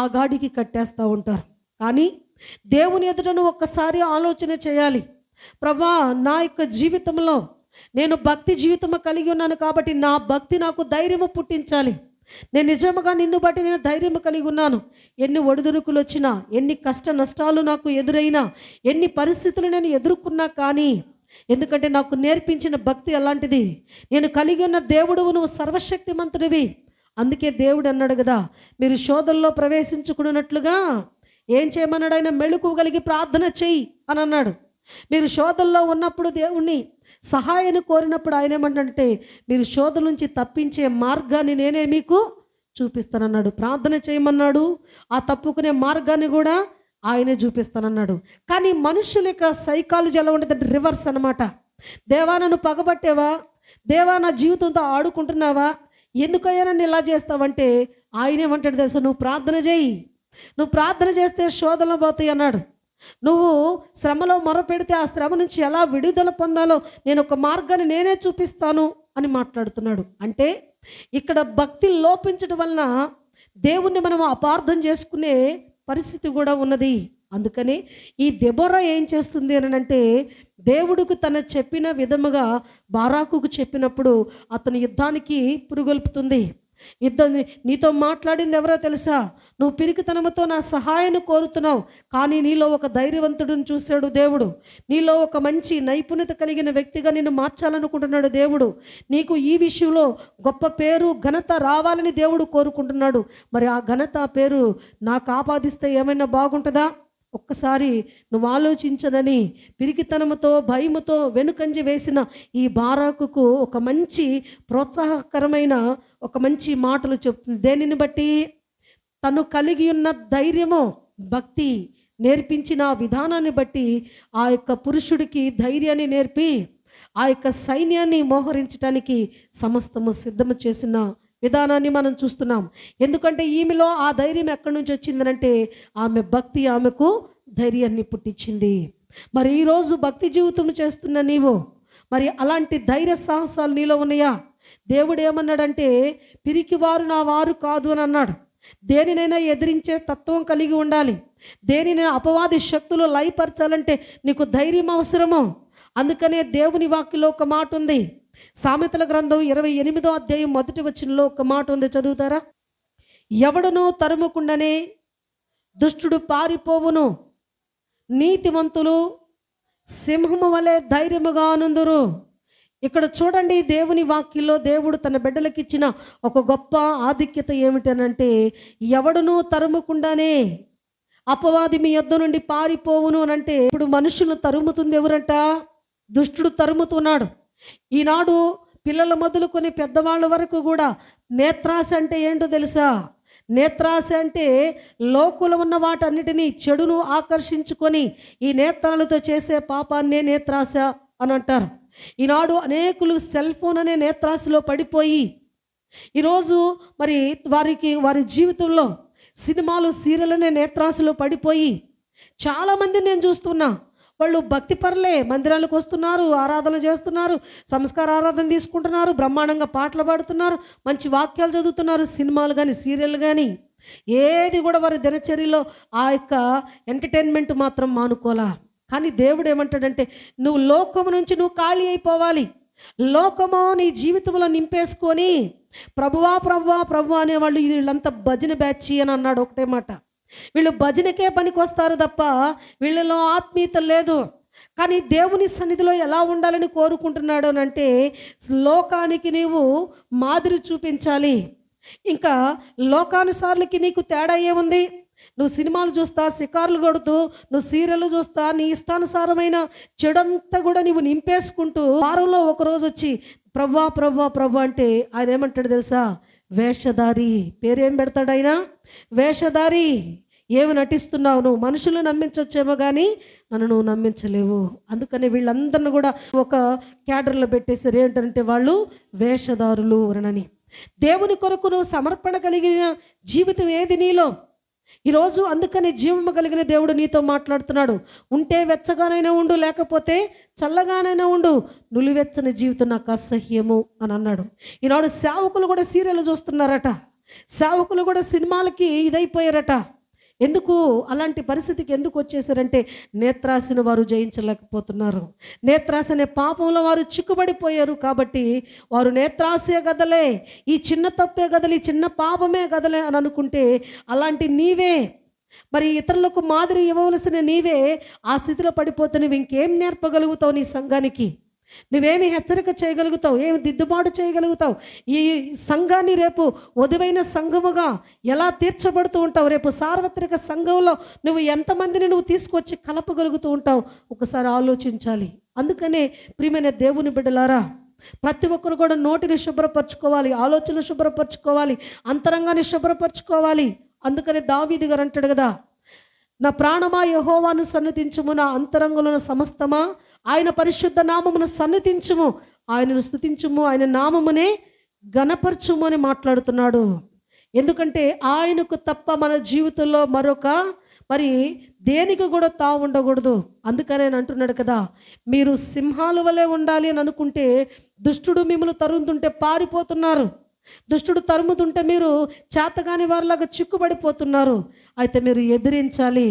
Speaker 1: ఆ గాడికి కట్టేస్తూ ఉంటారు. కానీ దేవుని ఎదుట నువ్వు ఒక్కసారి ఆలోచన చేయాలి. ప్రభా, నా యొక్క జీవితంలో నేను భక్తి జీవితం కలిగి ఉన్నాను కాబట్టి నా భక్తి నాకు ధైర్యము పుట్టించాలి. నేను నిజముగా నిన్ను బట్టి నేను ధైర్యం కలిగి ఉన్నాను. ఎన్ని ఒడిదుడుకులు వచ్చినా, ఎన్ని కష్ట నష్టాలు నాకు ఎదురైనా, ఎన్ని పరిస్థితులు నేను ఎదుర్కొన్నా, కానీ ఎందుకంటే నాకు నేర్పించిన భక్తి అలాంటిది. నేను కలిగి ఉన్న దేవుడు నువ్వు సర్వశక్తిమంతుడివి. అందుకే దేవుడు అన్నాడు కదా, మీరు శోధనలో ప్రవేశించుకున్నట్లుగా ఏం చేయమన్నాడు ఆయన? మెళుకువగలిగి ప్రార్థన చెయ్యి అని అన్నాడు. మీరు శోధనలో ఉన్నప్పుడు దేవుణ్ణి సహాయాన్ని కోరినప్పుడు ఆయన ఏమంటే, మీరు శోధన నుంచి తప్పించే మార్గాన్ని నేనే మీకు చూపిస్తానన్నాడు. ప్రార్థన చేయమన్నాడు, ఆ తప్పుకునే మార్గాన్ని కూడా ఆయనే చూపిస్తానన్నాడు. కానీ మనుషుల యొక్క సైకాలజీ ఎలా ఉండదంటే రివర్స్ అనమాట. దేవా, నన్ను పగబట్టేవా? దేవా, నా జీవితంతో ఆడుకుంటున్నావా? ఎందుకయ్యా నన్ను ఇలా చేస్తావంటే ఆయన ఏమంటాడు తెలుసా? నువ్వు ప్రార్థన చేయి. నువ్వు ప్రార్థన చేస్తే శోధనలు పోతాయి అన్నాడు. నువ్వు శ్రమలో మొరపెడితే ఆ శ్రమ నుంచి ఎలా విడుదల పొందాలో నేను ఒక మార్గాన్ని నేనే చూపిస్తాను అని మాట్లాడుతున్నాడు. అంటే ఇక్కడ భక్తి లోపించడం వలన దేవుణ్ణి మనం అపార్థం చేసుకునే పరిస్థితి కూడా ఉన్నది. అందుకని ఈ దెబోరా ఏం చేస్తుంది అని అంటే, దేవుడికి తన చెప్పిన విధముగా బారాకుకు చెప్పినప్పుడు అతను యుద్ధానికి పురుగొల్పుతుంది. నీతో మాట్లాడింది ఎవరో తెలుసా? నువ్వు పిరికితనముతో నా సహాయాన్ని కోరుతున్నావు, కానీ నీలో ఒక ధైర్యవంతుడిని చూశాడు దేవుడు. నీలో ఒక మంచి నైపుణ్యత కలిగిన వ్యక్తిగా నిన్ను మార్చాలనుకుంటున్నాడు దేవుడు. నీకు ఈ విషయంలో గొప్ప పేరు ఘనత రావాలని దేవుడు కోరుకుంటున్నాడు. మరి ఆ ఘనత పేరు నాకు ఆపాదిస్తే ఏమైనా బాగుంటుందా? ఒక్కసారి నువ్వు ఆలోచించనని పిరికితనముతో భయముతో వెనుకంజి వేసిన ఈ బారాకుకు ఒక మంచి ప్రోత్సాహకరమైన ఒక మంచి మాటలు చెప్తుంది. దేనిని బట్టి? తను కలిగి ఉన్న ధైర్యము, భక్తి నేర్పించిన విధానాన్ని బట్టి ఆ యొక్క పురుషుడికి ధైర్యాన్ని నేర్పి ఆ యొక్క సైన్యాన్ని మోహరించడానికి సమస్తము సిద్ధము చేసిన విధానాన్ని మనం చూస్తున్నాం. ఎందుకంటే ఈమెలో ఆ ధైర్యం ఎక్కడి నుంచి వచ్చిందనంటే ఆమె భక్తి ఆమెకు ధైర్యాన్ని పుట్టించింది. మరి ఈరోజు భక్తి జీవితం చేస్తున్న నీవు మరి అలాంటి ధైర్య సాహసాలు నీలో ఉన్నాయా? దేవుడు ఏమన్నాడంటే, పిరికివారు నా వారు కాదు అని అన్నాడు. దేనినైనా ఎదిరించే తత్వం కలిగి ఉండాలి. దేనినైనా అపవాది శక్తులు లయపరచాలంటే నీకు ధైర్యం అవసరము. అందుకనే దేవుని వాక్యలో ఒక మాట ఉంది. సామెతల గ్రంథం 28వ అధ్యాయం 1వ వచనంలో ఒక మాట ఉంది, చదువుతారా? ఎవడును తరుముకుండానే దుష్టుడు పారిపోవును, నీతిమంతులు సింహము వలె ధైర్యముగా నుందురు. ఇక్కడ చూడండి, దేవుని వాక్యంలో దేవుడు తన బిడ్డలకు ఇచ్చిన ఒక గొప్ప ఆధిక్యత ఏమిటనంటే, ఎవడును తరుముకుండానే అపవాది మీ యొద్ద నుండి పారిపోవును అని అంటే, ఇప్పుడు మనుషులను తరుముతుంది ఎవరంట? దుష్టుడు తరుముతున్నాడు. ఈనాడు పిల్లల మొదలుకొని పెద్దవాళ్ళ వరకు కూడా నేత్రాశ అంటే ఏంటో తెలుసా? నేత్రాశ అంటే లోకంలో ఉన్న వాటన్నిటినీ చెడును ఆకర్షించుకొని ఈ నేత్రాలతో చేసే పాపాన్నే నేత్రాశ అని అంటారు. ఈనాడు అనేకులు సెల్ ఫోన్ అనే నేత్రాశలో పడిపోయి ఈరోజు మరి వారి జీవితంలో సినిమాలు సీరియల్ అనే నేత్రాశలో పడిపోయి చాలామంది నేను చూస్తున్నా. వాళ్ళు భక్తి పరులే, మందిరాలకు వస్తున్నారు, ఆరాధన చేస్తున్నారు, సంస్కార ఆరాధన తీసుకుంటున్నారు, బ్రహ్మాండంగా పాటలు పాడుతున్నారు, మంచి వాక్యాలు చదువుతున్నారు. సినిమాలు కానీ సీరియల్ కానీ ఏది కూడా వారి దినచర్యలో ఆ యొక్క ఎంటర్టైన్మెంట్ మాత్రం మానుకోలా. కానీ దేవుడు ఏమంటాడంటే, నువ్వు లోకము నుంచి నువ్వు ఖాళీ అయిపోవాలి. లోకము నీ జీవితంలో నింపేసుకొని ప్రభువా ప్రభువా ప్రభువా అనేవాళ్ళు వీళ్ళంతా భజన బ్యాచ్ అని అన్నాడు. ఒకటే మాట, వీళ్ళు భజనకే పనికి వస్తారు తప్ప వీళ్ళలో ఆత్మీయత లేదు. కానీ దేవుని సన్నిధిలో ఎలా ఉండాలని కోరుకుంటున్నాడు అని అంటే, లోకానికి నీవు మాదిరి చూపించాలి. ఇంకా లోకానుసారులకి నీకు తేడా ఏముంది? నువ్వు సినిమాలు చూస్తా, షికార్లు కొడుతూ, నువ్వు సీరియల్ చూస్తా, నీ ఇష్టానుసారమైన చెడంతా కూడా నీవు నింపేసుకుంటూ వారంలో ఒకరోజు వచ్చి ప్రభువా ప్రభువా ప్రభు అంటే ఆయన ఏమంటాడు తెలుసా? వేషధారి. పేరేం పెడతాడు ఆయన? వేషధారి. ఏమి నటిస్తున్నావు నువ్వు? మనుషులు నమ్మించవచ్చేమో కానీ నన్ను నువ్వు నమ్మించలేవు. అందుకని వీళ్ళందరిని కూడా ఒక క్యాడర్లో పెట్టేసారు. ఏంటంటే వాళ్ళు వేషధారులు అనని. దేవుని కొరకు నువ్వు సమర్పణ కలిగిన జీవితం ఏది నీలో? ఈరోజు అందుకని జీవము కలిగిన దేవుడు నీతో మాట్లాడుతున్నాడు. ఉంటే వెచ్చగానైనా ఉండు, లేకపోతే చల్లగానైనా ఉండు, నులివెచ్చని జీవితం నాకు అసహ్యము అని అన్నాడు. ఈనాడు సేవకులు కూడా సీరియల్ చూస్తున్నారట, సేవకులు కూడా సినిమాలకి ఇదైపోయారట. ఎందుకు అలాంటి పరిస్థితికి ఎందుకు వచ్చేసారంటే నేత్రాశను వారు జయించలేకపోతున్నారు. నేత్రాశ అనే పాపంలో వారు చిక్కుబడిపోయారు. కాబట్టి వారు నేత్రాశే గదలే, ఈ చిన్న తప్పే గదలే, ఈ చిన్న పాపమే గదలే అని అనుకుంటే, అలాంటి నీవే మరి ఇతరులకు మాదిరి ఇవ్వవలసిన నీవే ఆ స్థితిలో పడిపోతే నువ్వు ఇంకేం నేర్పగలుగుతావు నీ సంఘానికి? నువ్వేమి హెచ్చరిక చేయగలుగుతావు? ఏమి దిద్దుబాటు చేయగలుగుతావు? ఈ సంఘాన్ని రేపు వధువైన సంఘముగా ఎలా తీర్చబడుతూ ఉంటావు? రేపు సార్వత్రిక సంఘంలో నువ్వు ఎంతమందిని నువ్వు తీసుకొచ్చి కలపగలుగుతూ ఉంటావు? ఒకసారి ఆలోచించాలి. అందుకనే ప్రియమైన దేవుని బిడ్డలారా, ప్రతి ఒక్కరు కూడా నోటిని శుభ్రపరచుకోవాలి, ఆలోచనలు శుభ్రపరచుకోవాలి, అంతరంగాన్ని శుభ్రపరచుకోవాలి. అందుకనే దావీదు గారు అంటాడు కదా, నా ప్రాణమా యెహోవాను సన్నిధించుము, నా అంతరంగంలో సమస్తమా ఆయన పరిశుద్ధ నామమును సన్నిధించుము, ఆయనను స్తుతించుము, ఆయన నామమునే ఘనపరచుము అని మాట్లాడుతున్నాడు. ఎందుకంటే ఆయనకు తప్ప మన జీవితంలో మరొక మరి దేనికి కూడా తావు ఉండకూడదు. అందుకనే ఆయన అంటున్నాడు కదా, మీరు సింహాల వలె ఉండాలి అని అనుకుంటే దుష్టుడు మిమ్మల్ని తరుముతుంటే పారిపోతున్నారు, దుష్టుడు తరుముతుంటే మీరు చేతగాని వారిలాగా చిక్కుబడిపోతున్నారు. అయితే మీరు ఎదిరించాలి.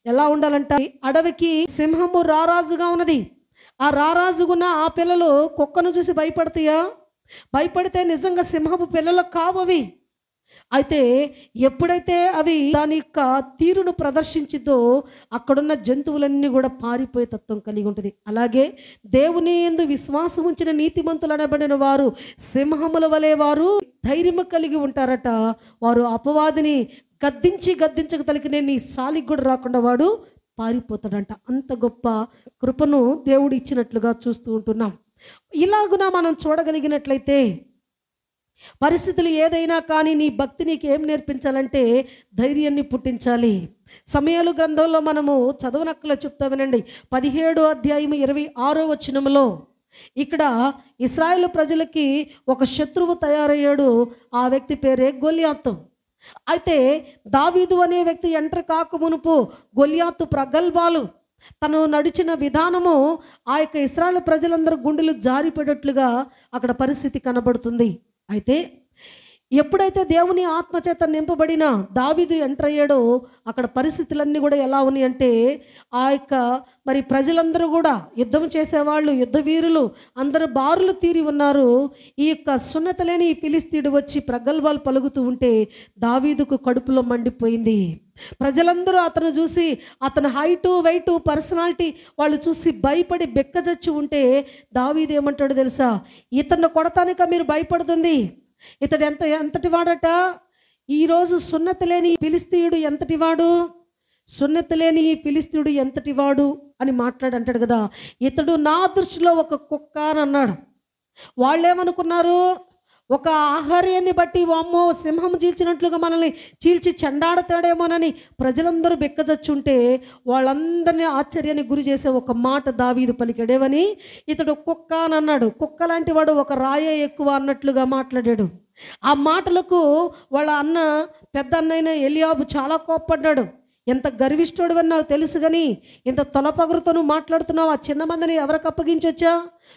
Speaker 1: ఎలా ఉండాలంట? అడవికి సింహము రారాజుగా ఉన్నది. ఆ రారాజుగున్న ఆ పిల్లలు కుక్కను చూసి భయపడతాయా? భయపడితే నిజంగా సింహపు పిల్లలు కావవి. అయితే ఎప్పుడైతే అవి దాని యొక్క తీరును ప్రదర్శించిద్దో అక్కడున్న జంతువులన్నీ కూడా పారిపోయే తత్వం కలిగి ఉంటుంది. అలాగే దేవుని యందు విశ్వాసం ఉంచిన నీతిమంతులు అనబడిన వారు సింహముల వలె వారు ధైర్యము కలిగి ఉంటారట. వారు అపవాదిని గద్దించక తలికినే నీ సాలికి కూడా రాకుండా వాడు పారిపోతాడంట. అంత గొప్ప కృపను దేవుడు ఇచ్చినట్లుగా చూస్తూ ఉంటున్నాం. ఇలాగున మనం చూడగలిగినట్లయితే పరిస్థితులు ఏదైనా కానీ నీ భక్తి నీకు ఏం నేర్పించాలంటే ధైర్యాన్ని పుట్టించాలి. సమయాలు గ్రంథంలో మనము చదవనక్కలో చెప్తా వినండి. 17వ అధ్యాయం 26వ వచనంలో ఇక్కడ ఇశ్రాయేలు ప్రజలకి ఒక శత్రువు తయారయ్యాడు. ఆ వ్యక్తి పేరే గొల్యాతు. అయితే దావీదు అనే వ్యక్తి ఎంటర్ కాక మునుపు గొల్యాతు ప్రగల్భాలు, తను నడిచిన విధానము ఆ యొక్క ఇశ్రాయేలు ప్రజలందరూ గుండెలు జారిపడేట్లుగా అక్కడ పరిస్థితి కనబడుతుంది. అయితే ఎప్పుడైతే దేవుని ఆత్మచేత నింపబడిన దావీదు ఎంటర్ అయ్యాడో అక్కడ పరిస్థితులన్నీ కూడా ఎలా ఉన్నాయి అంటే, ఆ యొక్క మరి ప్రజలందరూ కూడా యుద్ధం చేసేవాళ్ళు, యుద్ధ వీరులు అందరూ బారులు తీరి ఉన్నారు. ఈ యొక్క సున్నత లేని ఈ ఫిలిస్తీయుడు వచ్చి ప్రగల్భాలు పలుకుతూ ఉంటే దావీదుకు కడుపులో మండిపోయింది. ప్రజలందరూ అతను చూసి, అతని హైటు వెయిటు పర్సనాలిటీ వాళ్ళు చూసి భయపడి బెక్కజచ్చి ఉంటే దావీదు ఏమంటాడు తెలుసా? ఇతన్ని కొడతానిక మీరు భయపడుతుంది? ఇతడు ఎంతటి వాడట? ఈరోజు సున్నత లేని ఫిలిస్తీయుడు ఎంతటి వాడు, సున్నత లేని ఫిలిస్తీయుడు ఎంతటి వాడు అని అంటాడు కదా. ఇతడు నా దృష్టిలో ఒక కుక్క అని అన్నాడు. వాళ్ళు ఏమనుకున్నారు? ఒక ఆహార్యాన్ని బట్టి వామ్మో సింహం చీల్చినట్లుగా మనల్ని చీల్చి చెండాడతాడేమోనని ప్రజలందరూ బెక్కజచ్చుంటే వాళ్ళందరినీ ఆశ్చర్యానికి గురి చేసే ఒక మాట దావీదు పలికాడేవని, ఇతడు కుక్క అని అన్నాడు. కుక్క లాంటి వాడు ఒక రాయే ఎక్కువ అన్నట్లుగా మాట్లాడాడు. ఆ మాటలకు వాళ్ళ అన్న పెద్ద అన్నైన ఎలియాబు చాలా కోప్పడ్డాడు. ఎంత గర్విష్ఠుడు అని నాకు తెలుసు, కానీ ఇంత తొలపగురుతో నువ్వు మాట్లాడుతున్నావు, ఆ చిన్న మందిని ఎవరికి అప్పగించొచ్చా?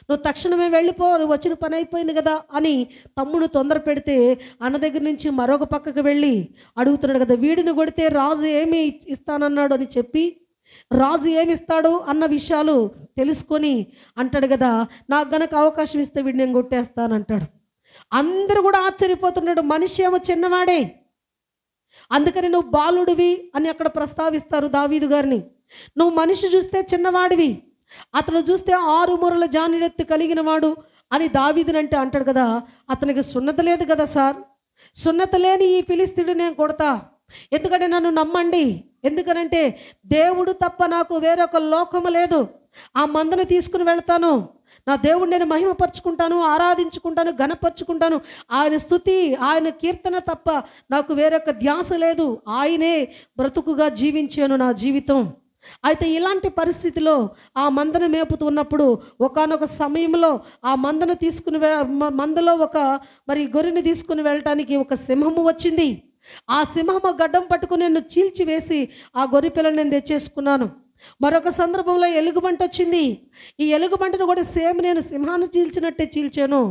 Speaker 1: నువ్వు తక్షణమే వెళ్ళిపో, నువ్వు వచ్చిన పని అయిపోయింది కదా అని తమ్ముడు తొందర పెడితే అన్న దగ్గర నుంచి మరొక పక్కకు వెళ్ళి అడుగుతున్నాడు కదా, వీడిని కొడితే రాజు ఏమి ఇస్తానన్నాడు అని చెప్పి రాజు ఏమిస్తాడు అన్న విషయాలు తెలుసుకొని అంటాడు కదా, నాకు గనక అవకాశం ఇస్తే వీడిని నేను కొట్టేస్తానంటాడు. అందరూ కూడా ఆశ్చర్యపోతున్నాడు. మనిషి ఏమో చిన్నవాడే, అందుకని నువ్వు బాలుడివి అని అక్కడ ప్రస్తావిస్తారు దావీదు గారిని. నువ్వు మనిషి చూస్తే చిన్నవాడివి, అతను చూస్తే 6 మూరల జానుడెత్తి కలిగిన వాడు అని దావీదునంటే అంటాడు కదా. అతనికి సున్నత లేదు కదా సార్, సున్నత లేని ఈ ఫిలిస్తీయుడు నేను కొడతా, ఎందుకంటే నన్ను నమ్మండి, ఎందుకనంటే దేవుడు తప్ప నాకు వేరొక లోకము లేదు. ఆ మందను తీసుకుని వెళ్తాను, నా దేవుడిని నేను మహిమపరుచుకుంటాను, ఆరాధించుకుంటాను, ఘనపరుచుకుంటాను. ఆయన స్తుతి, ఆయన కీర్తన తప్ప నాకు వేరొక ధ్యాస లేదు. ఆయనే బ్రతుకుగా జీవించాను నా జీవితం. అయితే ఇలాంటి పరిస్థితిలో ఆ మందను మేపుతున్నప్పుడు ఒకానొక సమయంలో ఆ మందను తీసుకుని మందలో ఒక మరి గొర్రెని తీసుకుని వెళ్ళటానికి ఒక సింహము వచ్చింది. ఆ సింహము గడ్డం పట్టుకుని నన్ను చీల్చివేసి ఆ గొర్రె పిల్లని నేను తెచ్చేసుకున్నాను. మరొక సందర్భంలో ఎలుగుబంటి వచ్చింది. ఈ ఎలుగుబంటిని కూడా సేమ్ నేను సింహాన్ని చీల్చినట్టే చీల్చాను.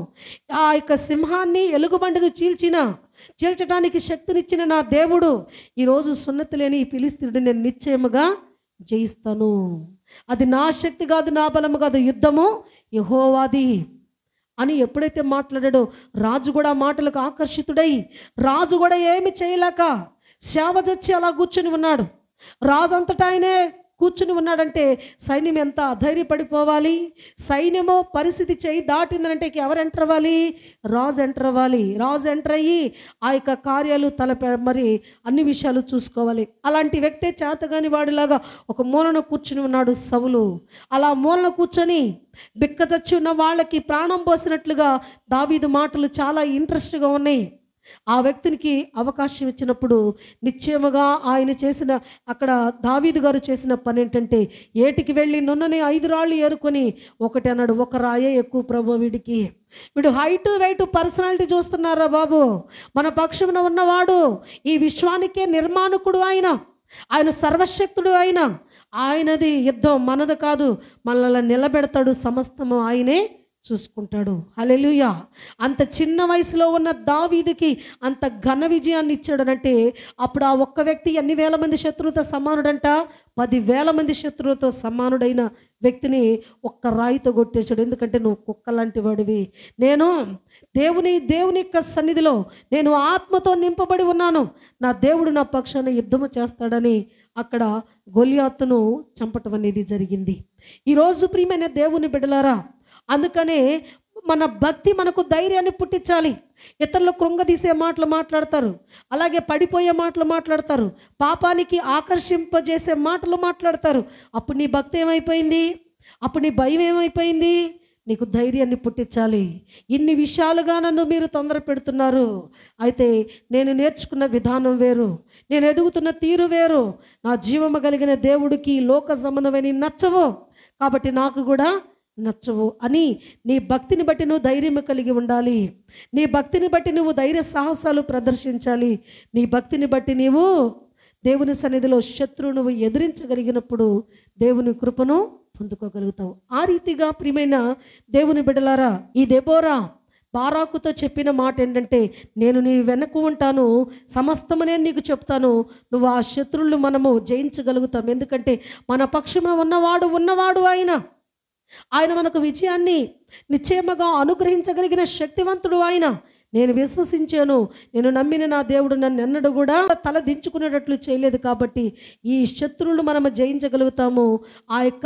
Speaker 1: ఆ యొక్క సింహాన్ని ఎలుగుబంటిని చీల్చడానికి శక్తినిచ్చిన నా దేవుడు ఈరోజు సున్నతి లేని ఈ ఫిలిష్తీయుడిని నేను నిశ్చయముగా జయిస్తాను. అది నా శక్తి కాదు, నా బలము కాదు, యుద్ధము యెహోవాది అని ఎప్పుడైతే మాట్లాడాడో రాజు కూడా మాటలకు ఆకర్షితుడై రాజు కూడా ఏమి చేయలేక సేవజొచ్చి అలా కూర్చుని ఉన్నాడు. రాజు అంతటా ఆయనే కూర్చుని ఉన్నాడంటే సైన్యం ఎంత అధైర్యపడిపోవాలి. సైన్యము పరిస్థితి చేయి దాటిందనంటే ఎవరు ఎంటర్ అవ్వాలి? రాజు ఎంటర్ అవ్వాలి. రాజు ఎంటర్ అయ్యి ఆ యొక్క కార్యాలు మరి అన్ని విషయాలు చూసుకోవాలి. అలాంటి వ్యక్తే చేతగాని వాడిలాగా ఒక మూలన కూర్చుని ఉన్నాడు సౌలు. అలా మూలన కూర్చొని బిక్కచచ్చి ఉన్న వాళ్ళకి ప్రాణం పోసినట్లుగా దావీదు మాటలు చాలా ఇంట్రెస్ట్గా ఉన్నాయి. ఆ వ్యక్తికి అవకాశం ఇచ్చినప్పుడు నిశ్చయముగా ఆయన చేసిన అక్కడ దావీదు గారు చేసిన పని ఏంటంటే ఏటికి వెళ్ళి నున్నని 5 రాళ్ళు ఏరుకొని ఒకటి అన్నాడు, ఒక రాయే ఎక్కువ ప్రభు వీడికి. వీడు హైటు వెయిట్ పర్సనాలిటీ చూస్తున్నారా బాబు? మన పక్షమున ఉన్నవాడు ఈ విశ్వానికే నిర్మాణకుడు ఆయన సర్వశక్తుడు ఆయనది యుద్ధం మనది కాదు. మనల్ని నిలబెడతాడు, సమస్తము ఆయనే చూసుకుంటాడు. హల్లెలూయా. అంత చిన్న వయసులో ఉన్న దావీదుకి అంత ఘన విజయాన్ని ఇచ్చాడనంటే అప్పుడు ఆ ఒక్క వ్యక్తి ఎన్ని వేల మంది శత్రువుతో సమానుడంట? 10,000 మంది శత్రువులతో సమానుడైన వ్యక్తిని ఒక్క రాయితో కొట్టేశాడు. ఎందుకంటే నువ్వు కుక్క లాంటి వాడివి, నేను దేవుని యొక్క సన్నిధిలో నేను ఆత్మతో నింపబడి ఉన్నాను, నా దేవుడు నా పక్షాన యుద్ధము చేస్తాడని అక్కడ గొలియాతును చంపటం అనేది జరిగింది. ఈరోజు ప్రియమైన దేవుని బిడ్డలారా, అందుకనే మన భక్తి మనకు ధైర్యాన్ని పుట్టించాలి. ఇతరులు కృంగదీసే మాటలు మాట్లాడతారు, అలాగే పడిపోయే మాటలు మాట్లాడతారు, పాపానికి ఆకర్షింపజేసే మాటలు మాట్లాడతారు. అప్పుడు నీ భక్తి ఏమైపోయింది? అప్పుడు నీ భయం ఏమైపోయింది? నీకు ధైర్యాన్ని పుట్టించాలి. ఇన్ని విషయాలుగా నన్ను మీరు తొందర పెడుతున్నారు, అయితే నేను నేర్చుకున్న విధానం వేరు, నేను ఎదుగుతున్న తీరు వేరు. నా జీవము కలిగిన దేవుడికి లోక సంబంధమైన నచ్చవు, కాబట్టి నాకు కూడా నచ్చవు అని నీ భక్తిని బట్టి నువ్వు ధైర్యం కలిగి ఉండాలి. నీ భక్తిని బట్టి నువ్వు ధైర్య సాహసాలు ప్రదర్శించాలి. నీ భక్తిని బట్టి నీవు దేవుని సన్నిధిలో శత్రువు నువ్వు ఎదిరించగలిగినప్పుడు దేవుని కృపను పొందుకోగలుగుతావు. ఆ రీతిగా ప్రియమైన దేవుని బిడ్డలారా, ఈ దెబోరా బారాకుతో చెప్పిన మాట ఏంటంటే, నేను నీ వెనక ఉంటాను, సమస్తము నేను నీకు చెప్తాను, నువ్వు ఆ శత్రువులు మనము జయించగలుగుతాం. ఎందుకంటే మన పక్షమున ఉన్నవాడు ఆయన మనకు విజయాన్ని నిశ్చయముగా అనుగ్రహించగలిగిన శక్తివంతుడు నేను విశ్వసించాను, నేను నమ్మిన నా దేవుడు నన్ను ఎన్నడూ కూడా తల దించుకునేటట్లు చేయలేదు, కాబట్టి ఈ శత్రువులు మనము జయించగలుగుతాము, ఆ యొక్క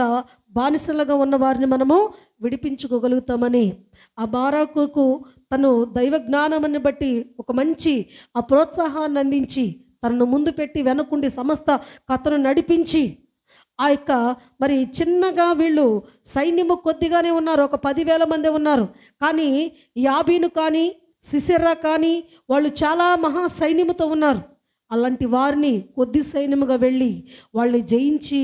Speaker 1: బానిసలుగా ఉన్న వారిని మనము విడిపించుకోగలుగుతామని ఆ బారాకుకు తను దైవ జ్ఞానాన్ని బట్టి ఒక మంచి ఆ ప్రోత్సాహాన్ని అందించి తనను ముందు పెట్టి వెనకుండి సమస్త కథను నడిపించి ఆ యొక్క మరి చిన్నగా వీళ్ళు సైన్యము కొద్దిగానే ఉన్నారు, ఒక 10,000 మంది ఉన్నారు. కానీ యాబీను కానీ సిసెరా కానీ వాళ్ళు చాలా మహా సైన్యముతో ఉన్నారు. అలాంటి వారిని కొద్ది సైన్యముగా వెళ్ళి వాళ్ళని జయించి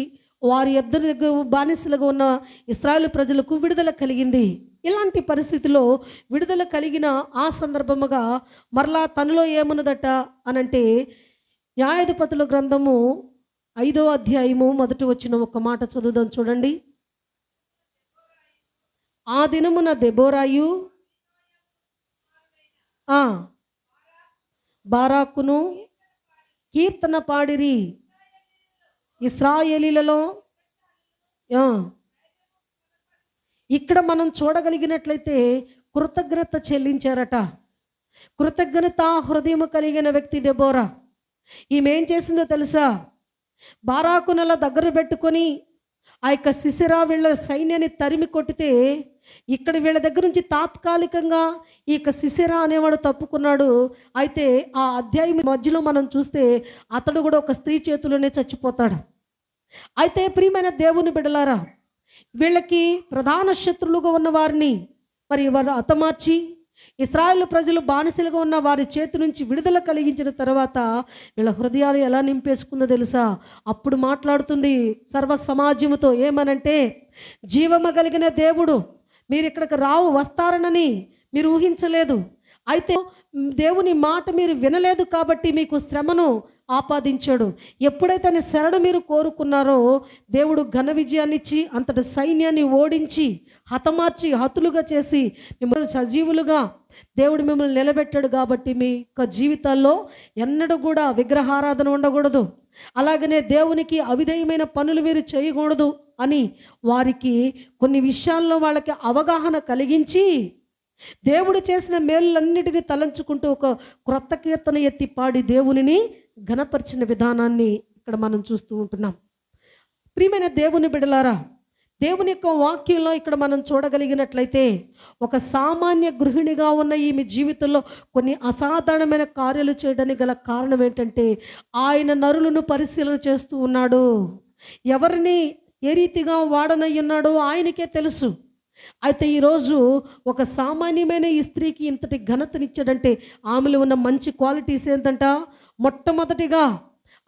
Speaker 1: వారి దగ్గర బానిసలుగా ఉన్న ఇశ్రాయేలు ప్రజలకు విడుదల కలిగింది. ఇలాంటి పరిస్థితిలో విడుదల కలిగిన ఆ సందర్భముగా మరలా తనలో ఏమున్నదట అనంటే, న్యాయాధిపతుల గ్రంథము 5వ అధ్యాయము 1వ వచనం ఒక మాట చదువుదాం చూడండి. ఆ దినమున దెబోరాయు బారాకును కీర్తన పాడిరి, ఇశ్రాయేలీలలో. ఇక్కడ మనం చూడగలిగినట్లయితే కృతజ్ఞత చెల్లించారట. కృతజ్ఞత హృదయం కలిగిన వ్యక్తి దెబోరా. ఈమె ఏం చేసిందో తెలుసా? బారాకునల దగ్గర పెట్టుకొని ఆ యొక్క సిసెరా వీళ్ళ సైన్యాన్ని తరిమి కొట్టితే ఇక్కడ వీళ్ళ దగ్గర నుంచి తాత్కాలికంగా ఈ యొక్క సిసెరా అనేవాడు తప్పుకున్నాడు. అయితే ఆ అధ్యాయం మధ్యలో మనం చూస్తే అతడు కూడా ఒక స్త్రీ చేతిలోనే చచ్చిపోతాడు. అయితే ప్రియమైన దేవుని బిడ్డలారా, వీళ్ళకి ప్రధాన శత్రువులుగా ఉన్న వారిని మరి వారు హతమార్చి ఇశ్రాయేలు ప్రజలు బానిసలుగా ఉన్న వారి చేతి నుంచి విడుదల కలిగించిన తర్వాత వీళ్ళ హృదయాలు ఎలా నింపేసుకుందో తెలుసా? అప్పుడు మాట్లాడుతుంది సర్వ సమాజముతో. ఏమనంటే, జీవము కలిగిన దేవుడు మీరు ఇక్కడికి వస్తారనని మీరు ఊహించలేదు. అయితే దేవుని మాట మీరు వినలేదు కాబట్టి మీకు శ్రమను ఆపాదించాడు. ఎప్పుడైతే ఆయన శరణు మీరు కోరుకున్నారో దేవుడు ఘన విజయాన్ని ఇచ్చి అంతటి సైన్యాన్ని ఓడించి హతమార్చి హతులుగా చేసి మిమ్మల్ని సజీవులుగా దేవుడు మిమ్మల్ని నిలబెట్టాడు. కాబట్టి మీ యొక్క జీవితాల్లో ఎన్నడూ కూడా విగ్రహారాధన ఉండకూడదు, అలాగనే దేవునికి అవిధేయమైన పనులు మీరు చేయకూడదు అని వారికి కొన్ని విషయాల్లో వాళ్ళకి అవగాహన కలిగించి దేవుడు చేసిన మేలులన్నిటినీ తలంచుకుంటూ ఒక క్రొత్త కీర్తన ఎత్తి పాడి దేవునిని ఘనపరిచిన విధానాన్ని ఇక్కడ మనం చూస్తూ ఉంటున్నాం. ప్రియమైన దేవుని బిడ్డలారా, దేవుని యొక్క వాక్యంలో ఇక్కడ మనం చూడగలిగినట్లయితే ఒక సామాన్య గృహిణిగా ఉన్న ఈమె జీవితంలో కొన్ని అసాధారణమైన కార్యాలు చేయడానికి గల కారణం ఏంటంటే ఆయన నరులను పరిశీలన చేస్తూ ఉన్నాడు. ఎవరిని ఏ రీతిగా వాడనయ్యున్నాడో ఆయనకే తెలుసు. అయితే ఈరోజు ఒక సామాన్యమైన ఈ స్త్రీకి ఇంతటి ఘనతనిచ్చాడంటే ఆమెలో ఉన్న మంచి క్వాలిటీస్ ఏంటంట? మొట్టమొదటిగా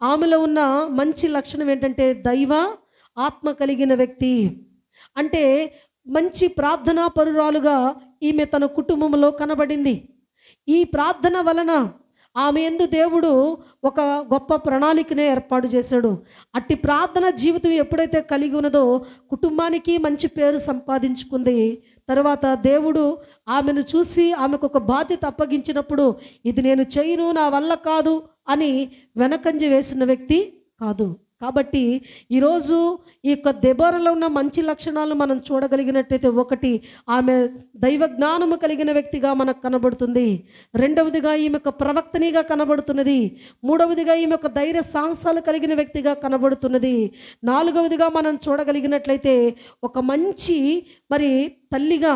Speaker 1: ఆమెలో ఉన్న మంచి లక్షణం ఏంటంటే దైవ ఆత్మ కలిగిన వ్యక్తి. అంటే మంచి ప్రార్థనా పరురాలుగా ఈమె తన కుటుంబంలో కనబడింది. ఈ ప్రార్థన వలన ఆమె యందు దేవుడు ఒక గొప్ప ప్రణాళికనే ఏర్పాటు చేశాడు. అట్టి ప్రార్థన జీవితం ఎప్పుడైతే కలిగి ఉన్నదో కుటుంబానికి మంచి పేరు సంపాదించుకుంది. తర్వాత దేవుడు ఆమెను చూసి ఆమెకు ఒక బాధ్యత అప్పగించినప్పుడు ఇది నేను చేయను, నా వల్ల కాదు అని వెనకంజ వేసిన వ్యక్తి కాదు. కాబట్టి ఈరోజు ఈ యొక్క దెబోరాలో ఉన్న మంచి లక్షణాలను మనం చూడగలిగినట్టయితే, ఒకటి, ఆమె దైవ జ్ఞానము కలిగిన వ్యక్తిగా మనకు కనబడుతుంది. రెండవదిగా ఈమె యొక్క ప్రవక్తనిగా కనబడుతున్నది. మూడవదిగా ఈమె యొక్క ధైర్య సాహసాలు కలిగిన వ్యక్తిగా కనబడుతున్నది. నాలుగవదిగా మనం చూడగలిగినట్లయితే ఒక మంచి తల్లిగా,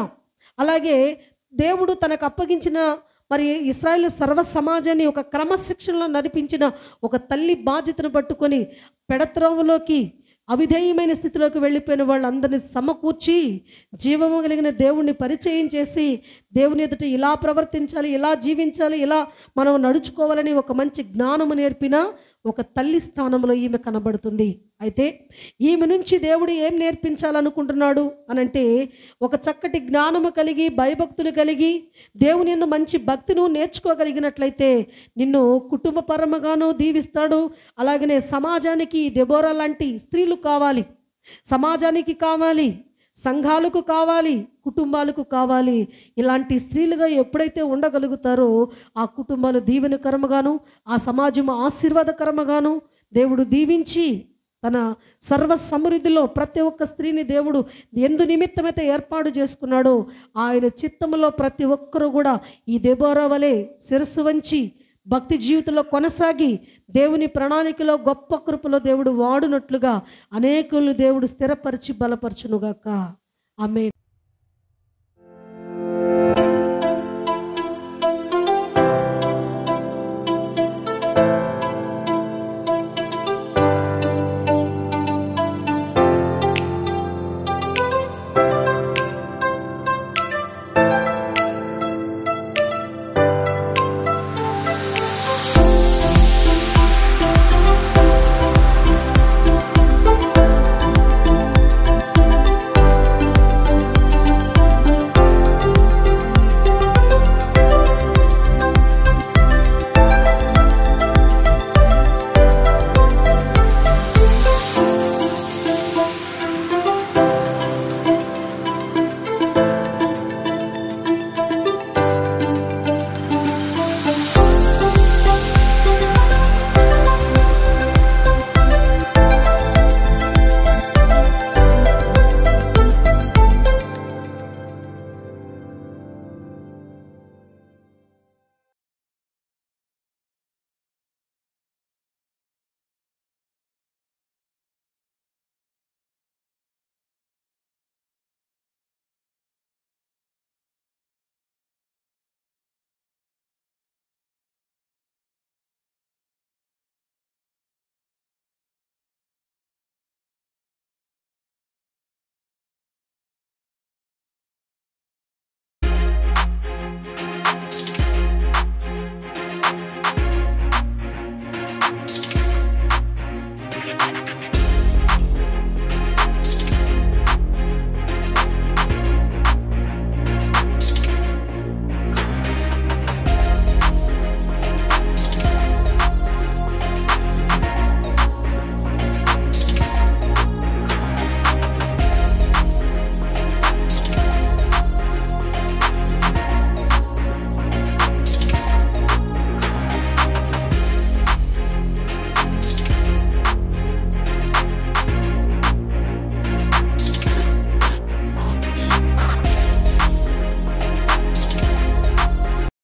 Speaker 1: అలాగే దేవుడు తనకు అప్పగించిన ఇశ్రాయేలు సర్వ సమాజాన్ని ఒక క్రమశిక్షణలో నడిపించిన ఒక తల్లి బాధ్యతను పట్టుకొని పెడత్రోవలోకి అవిధేయమైన స్థితిలోకి వెళ్ళిపోయిన వాళ్ళందరినీ సమకూర్చి జీవము కలిగిన దేవుణ్ణి పరిచయం చేసి దేవుని ఎదుట ఇలా ప్రవర్తించాలి, ఇలా జీవించాలి, ఇలా మనం నడుచుకోవాలని ఒక మంచి జ్ఞానము నేర్పిన ఒక తల్లి స్థానంలో ఈమె కనబడుతుంది. అయితే ఈమె నుంచి దేవుడు ఏం నేర్పించాలనుకుంటున్నాడు అనంటే, ఒక చక్కటి జ్ఞానము కలిగి భయభక్తులు కలిగి దేవుని యందు మంచి భక్తిని నేర్చుకోగలిగినట్లయితే నిన్ను కుటుంబపరముగాను దీవిస్తాడు. అలాగనే సమాజానికి దెబోరా లాంటి స్త్రీలు కావాలి, సమాజానికి కావాలి, సంఘాలకు కావాలి, కుటుంబాలకు కావాలి. ఇలాంటి స్త్రీలుగా ఎప్పుడైతే ఉండగలుగుతారో ఆ కుటుంబాలు దీవెనకరముగాను, ఆ సమాజం ఆశీర్వాదకరముగాను దేవుడు దీవించి తన సర్వ సమృద్ధిలో ప్రతి ఒక్క స్త్రీని దేవుడు ఎందు నిమిత్తమైతే ఏర్పాటు చేసుకున్నాడో ఆయన చిత్తములో ప్రతి ఒక్కరూ కూడా ఈ దెబోరా వలె శిరస్సు వంచి భక్తి జీవితంలో కొనసాగి దేవుని ప్రణాళికలో గొప్ప కృపలో దేవుడు వాడునట్లుగా అనేకులు దేవుడు స్థిరపరిచి బలపరచునుగాక. ఆమేన్.